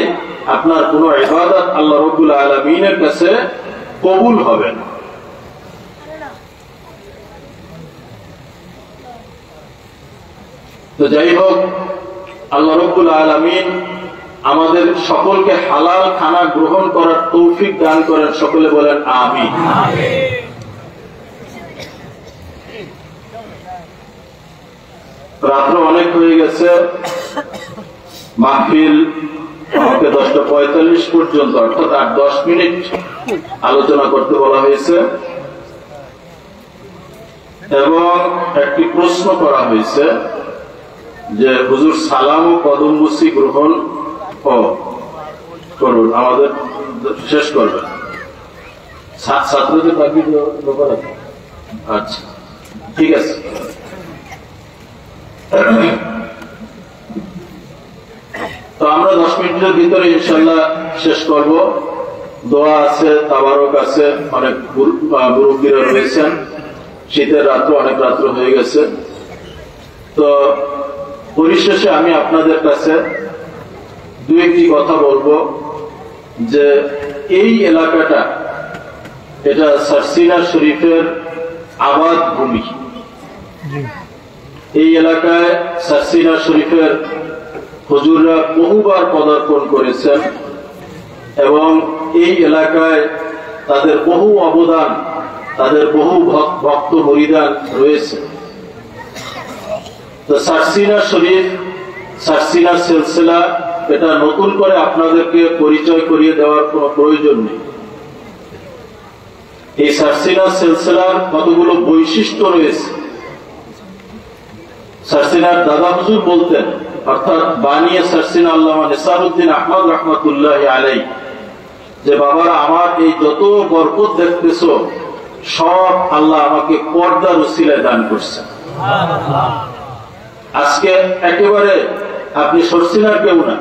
আপনার কোন ইবাদত আল্লাহ রাব্বুল আলামিনের কাছে কবুল হবে না। তো যাই হোক, আল্লাহ রাব্বুল আলামিন আমাদের সকলকে হালাল খানা গ্রহণ করার তৌফিক দান করেন, সকলে বলেন আমিন। রাত্র অনেক হয়ে গেছে, মাহফিল আমাকে 10:45 পর্যন্ত অর্থাৎ 8-10 মিনিট আলোচনা করতে বলা হয়েছে এবং একটি প্রশ্ন করা হয়েছে যে হুজুর সালাম ও কদমবুসি গ্রহণ করুন, আমাদের শেষ করবেন। ছাত্রদের বাকি ব্যাপার আছে, আচ্ছা ঠিক আছে। তো আমরা 10 মিনিটের ভিতরে ইনশাল্লাহ শেষ করব। দোয়া আছে, তাবারক আছে, অনেক মুরব্বীরা রয়েছেন, শীতের রাত্র অনেক রাত্র হয়ে গেছে। তো পরিশেষে আমি আপনাদের কাছে দু একটি কথা বলবো যে এই এলাকাটা এটা সারসিনা শরীফের আবাদ ভূমি। এই এলাকায় সারসিনা শরীফের হুজুররা বহুবার পদার্পণ করেছেন এবং এই এলাকায় তাদের বহু অবদান, তাদের বহু ভক্ত মুরিদান রয়েছে। তো সারসিনা শরীফ, সারসিনা সিলসিলা, এটা নতুন করে আপনাদেরকে পরিচয় করিয়ে দেওয়ার কোন প্রয়োজন নেই। এই সারসিনা সিলসিলার কতগুলো বৈশিষ্ট্য রয়েছে। সারসিনার দাদা হুজুর বলতেন, অর্থাৎ বানিয়ে সারসিনা আল্লামা নিসারউদ্দিন আহমদ রহমতুল্লাহ আলাইহি, যে বাবারা আমার এই যত বরকত দেখতেছো সব আল্লাহ আমাকে পর্দার উসিলায় দান করছে। আজকে একেবারে আপনি সারসিনার কেউ না,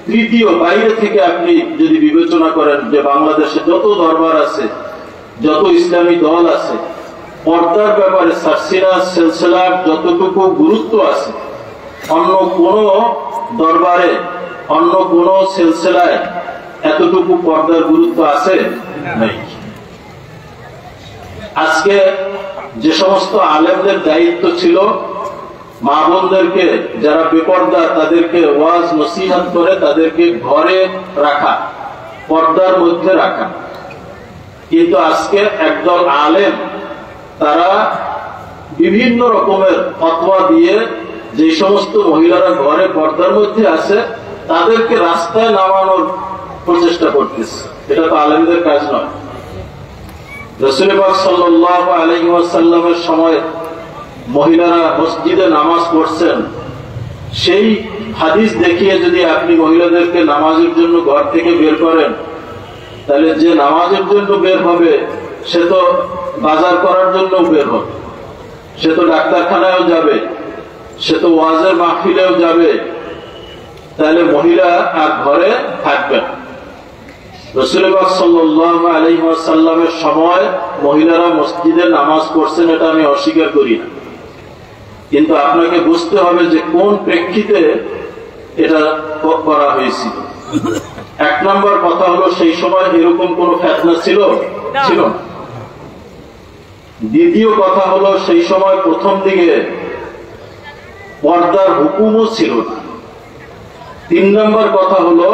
তৃতীয় বাইরে থেকে আপনি যদি বিবেচনা করেন যে বাংলাদেশে যত দরবার আছে, যত ইসলামী দল আছে, পর্দার ব্যাপারে সারসিনা সিলসিলার যতটুকু গুরুত্ব আছে অন্য কোন দরবারে, অন্য কোন সিলসিলায় এতটুকু পর্দার গুরুত্ব আছে নাই। আজকে যে সমস্ত আলেমদের দায়িত্ব ছিল মা বোনদেরকে যারা বেপর্দা তাদেরকে ওয়াজ নসিহত করে তাদেরকে ঘরে রাখা, পর্দার মধ্যে রাখা, কিন্তু আজকে একদল আলেম তারা বিভিন্ন রকমের ফতোয়া দিয়ে যে সমস্ত মহিলারা ঘরে পর্দার মধ্যে আছে তাদেরকে রাস্তায় নামানোর প্রচেষ্টা করতেছে। এটা তো আলেমদের কাজ নয়। রাসূল পাক সাল্লাল্লাহু আলাইহি ওয়াসাল্লামের সময় মহিলারা মসজিদে নামাজ পড়ছেন, সেই হাদিস দেখিয়ে যদি আপনি মহিলাদেরকে নামাজের জন্য ঘর থেকে বের করেন, তাহলে যে নামাজের জন্য বের হবে সে তো বাজার করার জন্য বের হবে, সে তো ডাক্তারখানায়ও যাবে, সে তো ওয়াজের মাহফিলেও যাবে, তাহলে মহিলা আর ঘরে থাকবেন। রাসূল পাক সাল্লাল্লাহু আলাইহি ওয়াসাল্লামের সময় মহিলারা মসজিদে নামাজ পড়ছেন, এটা আমি অস্বীকার করি না, কিন্তু আপনাকে বুঝতে হবে যে কোন প্রেক্ষিতে এটা করা হয়েছিল। এক নম্বর কথা হলো, সেই সময় এরকম কোন ফিতনা ছিল না। দ্বিতীয় কথা হলো, সেই সময় প্রথম দিকে পর্দার হুকুমও ছিল না। তিন নম্বর কথা হলো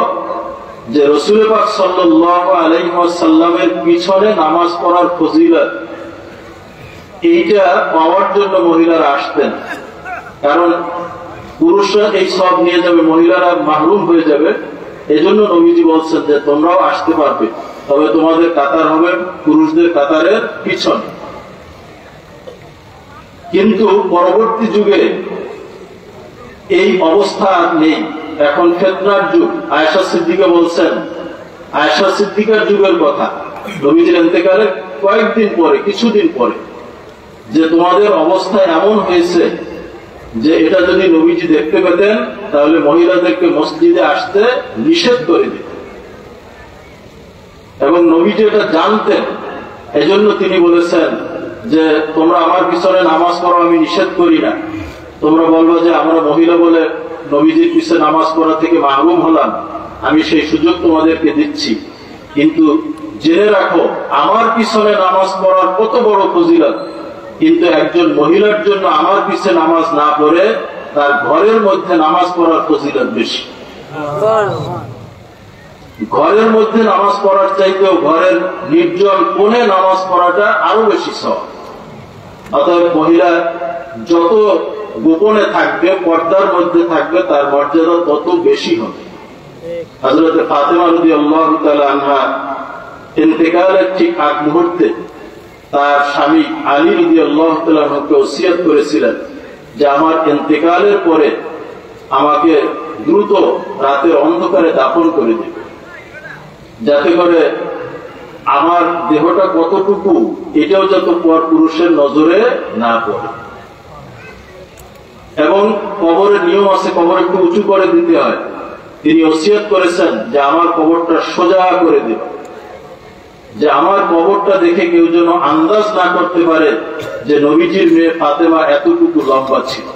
যে রাসূল পাক সাল্লাল্লাহু আলাইহি ওয়াসাল্লামের পিছনে নামাজ পড়ার ফজিলত, এইটা পাওয়ার জন্য মহিলারা আসতেন, কারণ পুরুষরা এই সব নিয়ে যাবে, মহিলারা মাহরুম হয়ে যাবে। এজন্য নবীজি বলছেন যে তোমরাও আসতে পারবে, তবে তোমাদের কাতার হবে পুরুষদের কাতারের পিছনে। কিন্তু পরবর্তী যুগে এই অবস্থা আর নেই, এখন ফিতনার যুগ। আয়েশা সিদ্দিকা বলছেন, আয়েশা সিদ্দিকার যুগের কথা, নবীজির ইন্তেকালের কয়েকদিন পরে, কিছুদিন পরে, যে তোমাদের অবস্থা এমন হয়েছে যে এটা যদি নবীজি দেখতে পেতেন তাহলে মহিলাদেরকে মসজিদে আসতে নিষেধ করে দিতেন। এবং নবীজি এটা জানতেন, এজন্য তিনি বলেছেন যে তোমরা আমার পিছনে নামাজ পড়ো, আমি নিষেধ করি না। তোমরা বলবো যে আমরা মহিলা বলে নবীজির পিছনে নামাজ পড়া থেকে মাহরুম হলাম, আমি সেই সুযোগ তোমাদেরকে দিচ্ছি, কিন্তু জেনে রাখো আমার পিছনে নামাজ পড়ার কত বড় ফজিলত, কিন্তু একজন মহিলার জন্য আমার পিছে নামাজ না পড়ে তার ঘরের মধ্যে নামাজ পড়ার ফজিলত বেশি। ঘরের মধ্যে নামাজ পড়ার চাইতেও ঘরের নির্জন কোণে নামাজ পড়াটা আরো বেশি সওয়াব। অতএব মহিলা যত গোপনে থাকবে, পর্দার মধ্যে থাকবে, তার মর্যাদা তত বেশি হবে। হযরত ফাতেমা রাদিয়াল্লাহু তাআলা আনহা ইন্তেকালের ঠিক আগ মুহূর্তে তার স্বামী আলী রাদিয়াল্লাহু তাআলা আনহুকে ওসিয়ত করেছিলেন যে আমার ইন্তেকালের পরে আমাকে দ্রুত রাতের অন্ধকারে দাফন করে দেবে, যাতে করে আমার দেহটা কতটুকু এটাও যত পর পুরুষের নজরে না পড়ে। এবং কবরের নিয়ম আছে, কবর একটু উঁচু করে দিতে হয়। তিনি ওসিয়ত করেছেন যে আমার কবরটা সোজা করে দেবে, যে আমার কবরটা দেখে কেউ যেন আন্দাজ না করতে পারে যে নবীজির মেয়ে ফাতেমা এতটুকু লম্বা ছিল।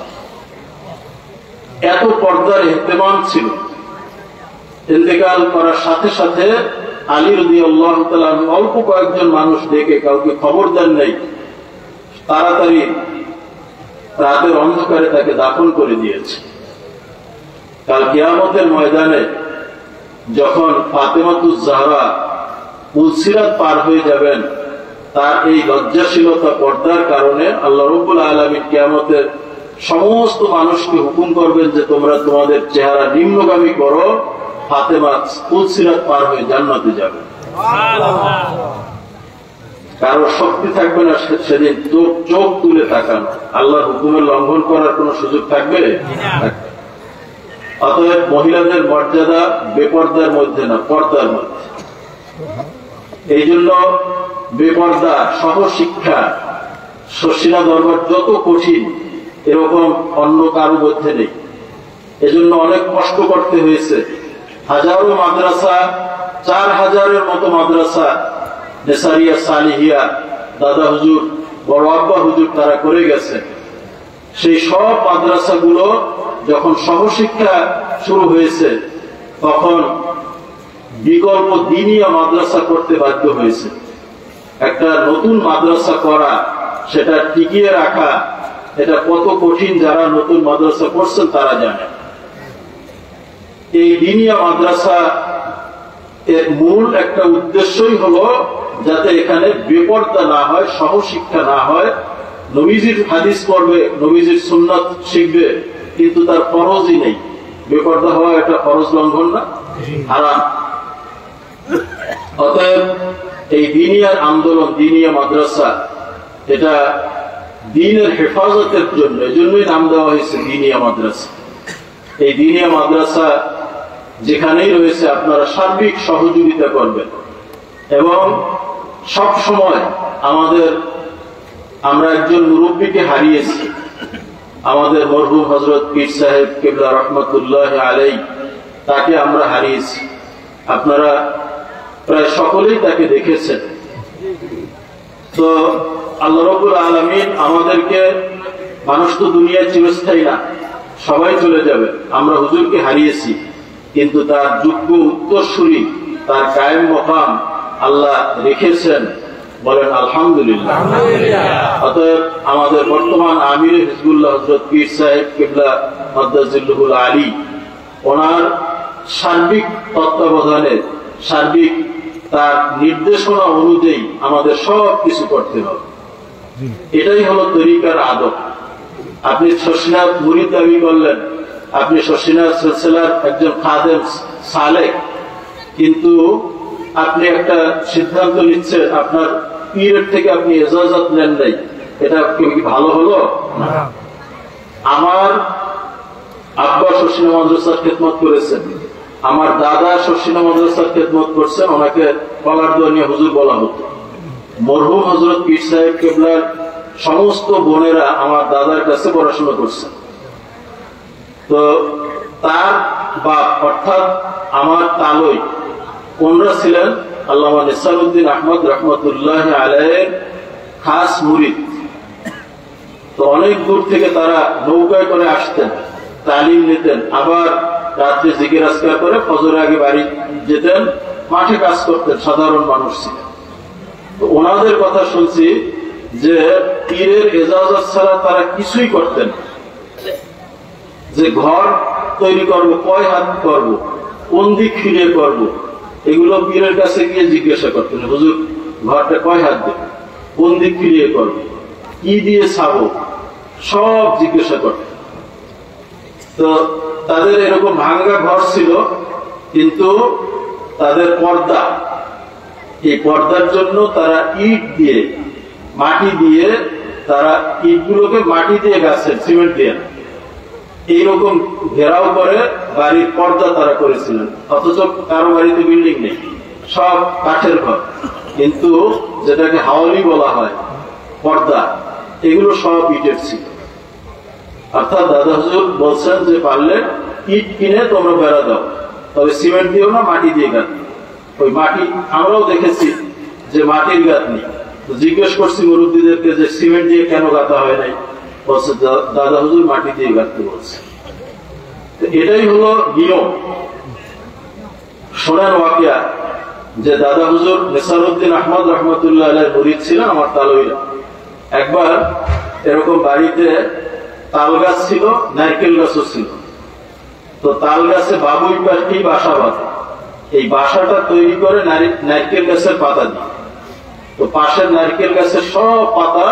এত পর্দার ইহতেমাম ছিল। ইন্তেকাল করার সাথে সাথে আলী রাদিয়াল্লাহু তাআলা অল্প কয়েকজন মানুষ ডেকে, কাউকে খবর দেন নাই, তাড়াতাড়ি রাতের অন্ধকারে তাকে দাফন করে দিয়েছে। কাল কিয়ামতের ময়দানে যখন ফাতেমাতুজ জাহরা পুলসিরাত পার হয়ে যাবেন, তার এই লজ্জাশীলতা পর্দার কারণে আল্লাহ রাব্বুল আলামিন কিয়ামতের সমস্ত মানুষকে হুকুম করবেন যে তোমরা তোমাদের চেহারা নিম্নগামী করো, ফাতেমা পুলসিরাত পার হয়ে জান্নাতে যাবে। কারো শক্তি থাকবে না সেদিন চোখ তুলে তাকানো, আল্লাহর হুকুমের লঙ্ঘন করার কোন সুযোগ থাকবে? অতএব মহিলাদের মর্যাদা বেপর্দার মধ্যে না, পর্দার মধ্যে। এই জন্য বেপর্দা সহ শিক্ষা শর্ষিনা দরবার যত কঠিন এরকম অন্য কারো মধ্যে নেই। এজন্য অনেক কষ্ট করতে হয়েছে। হাজারো মাদ্রাসা, 4000-এর মতো মাদ্রাসা নেসারিয়া, সালিহিয়া, দাদা হুজুর, বড় আব্বা হুজুর তারা করে গেছে। সেই সব মাদ্রাসাগুলো যখন সহশিক্ষা শুরু হয়েছে তখন বিকল্প দিনিয়া মাদ্রাসা করতে বাধ্য হয়েছে। একটা নতুন মাদ্রাসা করা, সেটা টিকিয়ে রাখা, এটা কত কঠিন যারা নতুন মাদ্রাসা করছেন তারা জানে। এই দিনিয়া মাদ্রাসা এর মূল একটা উদ্দেশ্যই হলো যাতে এখানে বেপর্দা না হয়, সহশিক্ষা না হয়। নবীজির হাদিস পড়বে, নবীজির সুন্নাত শিখবে, কিন্তু তার ফরজই নেই। বেপর্দা হওয়া এটা ফরজ লঙ্ঘন না, হারাম। অতএব এই দিনিয়ার আন্দোলন, দিনিয়া মাদ্রাসা, এটা দ্বীনের হেফাজতের জন্য, এজন্যই নাম দেওয়া হয়েছে দিনিয়া মাদ্রাসা। এই দিনিয়া মাদ্রাসা যেখানেই রয়েছে আপনারা সার্বিক সহযোগিতা করবেন এবং সব সময় আমরা একজন মুরব্বীকে হারিয়েছি, আমাদের মরহুম হযরত পীর সাহেব কিবলা রহমতুল্লাহ আলাইহি। তাকে আমরা হারিয়েছি। আপনারা প্রায় সকলেই তাকে দেখেছেন। তো আল্লাহ রাব্বুল আলামিন আমাদেরকে, মানুষ তো দুনিয়ায় চিরস্থায়ী না, সবাই চলে যাবে। আমরা হুজুরকে হারিয়েছি, কিন্তু তার যোগ্য উত্তরসূরি, তার কায়েম মকাম আল্লাহ রেখেছেন। বলেন আলহামদুলিল্লাহ। অতএব আমাদের বর্তমান আমির হিজবুল্লাহ হযরত পীর সাহেব কিবলা মাদ্দাজিল্লুহুল আলী, ওনার সার্বিক তত্ত্বাবধানে, সার্বিক তার নির্দেশনা অনুযায়ী আমাদের সব কিছু করতে হবে। এটাই হলো তরিকার আদব। আপনি শশীনাথ মুরিদ দাবি করলেন, আপনি শশীনাথ সিলসিলার একজন খাদেম সালেক, কিন্তু আপনি একটা সিদ্ধান্ত নিচ্ছেন, আপনার পীরের থেকে আপনি ইজাজত নেন নাই, এটা কি ভালো হলো? আমার আব্বা শশীনা মাদ্রাসার খেদমত করেছেন, আমার দাদা শশীনা মাদ্রাসার খেদমত করছেন, ওনাকে কলার দোয়া নিয়ে হুজুর বলা হতো। মরহুম হযরত পীর সাহেব কিবলার সমস্ত বোনেরা আমার দাদার কাছে পড়াশোনা করছেন। তো তার বাপ অর্থাৎ আমার তালই কোনরা ছিলেন? আল্লামা নিসারউদ্দিন আহমদ রহমতুল্লাহ আলাইহির খাস মুরিদ। তো অনেক দূর থেকে তারা নৌকায় করে আসতেন, তালিম নিতেন, আবার রাত্রে জিকির আজকার করে ফজরের আগে বাড়ি যেতেন, মাঠে কাজ করতেন, সাধারণ মানুষ ছিলেন। তো ওনাদের কথা শুনছি যে পীরের ইজাজত ছাড়া তারা কিছুই করতেন। যে ঘর তৈরি করব, কয় হাত করব, কোন দিক ফিরে করব, এগুলো পীরের কাছে গিয়ে জিজ্ঞাসা করতেন। হুজুর ঘরটা কয় হাত দেব, কোন দিক ফিরিয়ে করব, কি দিয়ে ছাবো, সব জিজ্ঞাসা করতেন। তো তাদের এরকম ভাঙ্গা ঘর ছিল, কিন্তু তাদের পর্দা, এই পর্দার জন্য তারা ইট দিয়ে, মাটি দিয়ে, তারা ইটগুলোকে মাটি দিয়ে গাছের সিমেন্ট দিয়ে এইরকম ঘেরাও করে বাড়ির পর্দা তারা করেছিলেন। অথচ কারো বাড়িতে বিল্ডিং নেই, সব কাঠের ঘর, কিন্তু যেটাকে হাওয়ালি বলা হয়, পর্দা, এগুলো সব ইটের ছিল। অর্থাৎ দাদা হুজুর বলছেন যে পারলে ইট কিনে তোমরা বেড়া দাও, তবে সিমেন্ট দিও না, মাটি দিয়ে গাঁথ। ওই মাটি আমরাও দেখেছি যে মাটির গাঁথ নেই। জিজ্ঞেস করছি মুরব্বীদেরকে যে সিমেন্ট দিয়ে কেন গাঁথা হয় নাই, বলছে দাদা হুজুর মাটি দিয়ে গাঁথতে বলছে। এটাই হলো নিয়ম। শোনেন ওয়াকিয়া, যে দাদা হুজুর নিসারউদ্দিন আহমদ রহমতুল্লাহ আলাইহির মুরিদ ছিলেন আমার তালইরা। একবার এরকম বাড়িতে তাল গাছ ছিল, নারকেল গাছও ছিল। তো তাল গাছে বাবুই পাখি বাসা বাঁধে, এই বাসাটা তৈরি করে নারকেল গাছের পাতা দিয়ে। তো পাশের নারকেল গাছের সব পাতা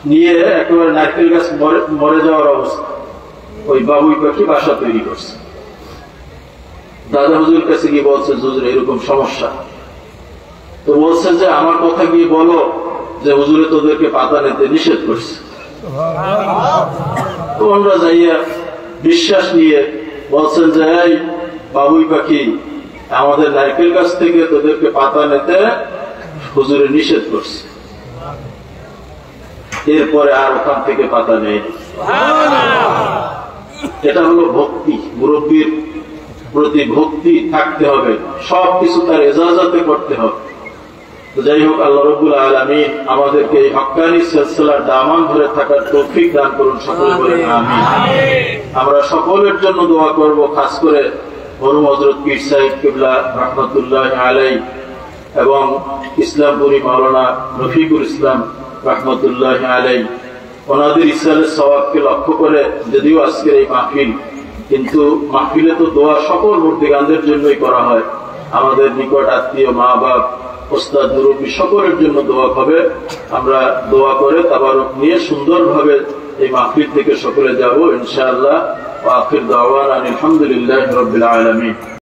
নিয়ে একেবারে নারকেল গাছ মরে যাওয়ার অবস্থা, ওই বাবুই পাখি বাসা তৈরি করছে। দাদা হুজুর কাছে গিয়ে বলছে, হুজুর এরকম সমস্যা। তো বলছে যে আমার কথা গিয়ে বলো যে হুজুরে তোদেরকে পাতা নিতে নিষেধ করছে। তো আমরা যাইয়া বিশ্বাস নিয়ে বলছেন যে এই বাবুই পাখি, আমাদের নারকেল গাছ থেকে তোদেরকে পাতা নিতে হুজুরে নিষেধ করছে। এরপরে আর ওখান থেকে পাতা নেই। এটা হলো ভক্তি, মুরব্বীর প্রতি ভক্তি থাকতে হবে, সবকিছু তার ইজাজতে করতে হবে। তো যাই হোক, আল্লাহ রাব্বুল আলামিন আমাদেরকে এই হক্কানি সিলসিলার দামান ধরে থাকার তৌফিক দান করুন, সকলে বলেন আমিন। আমরা সকলের জন্য দোয়া করব, খাস করে মরহুম হযরত পীর সাহেব কিবলা রহমতুল্লাহ আলাইহি এবং ইসলামপুরি মাওলানা রফিকুল ইসলাম রহমতুল্লাহ আলাইহি, ওনাদের ইসলামের সওয়াবকে লক্ষ্য করে যদিও আজকের এই মাহফিল, কিন্তু মাহফিলে তো দোয়া সকল মুর্দিগানদের জন্যই করা হয়। আমাদের নিকট আত্মীয়, মা বাপ, ওস্তাদ, মুরব্বী সকলের জন্য দোয়া হবে। আমরা দোয়া করে তাবারক নিয়ে সুন্দরভাবে এই মাহফিল থেকে সকলে যাব ইনশাআল্লাহ। ওয়া আখির দাওয়ানা আলহামদুলিল্লাহি রাব্বিল আলামিন।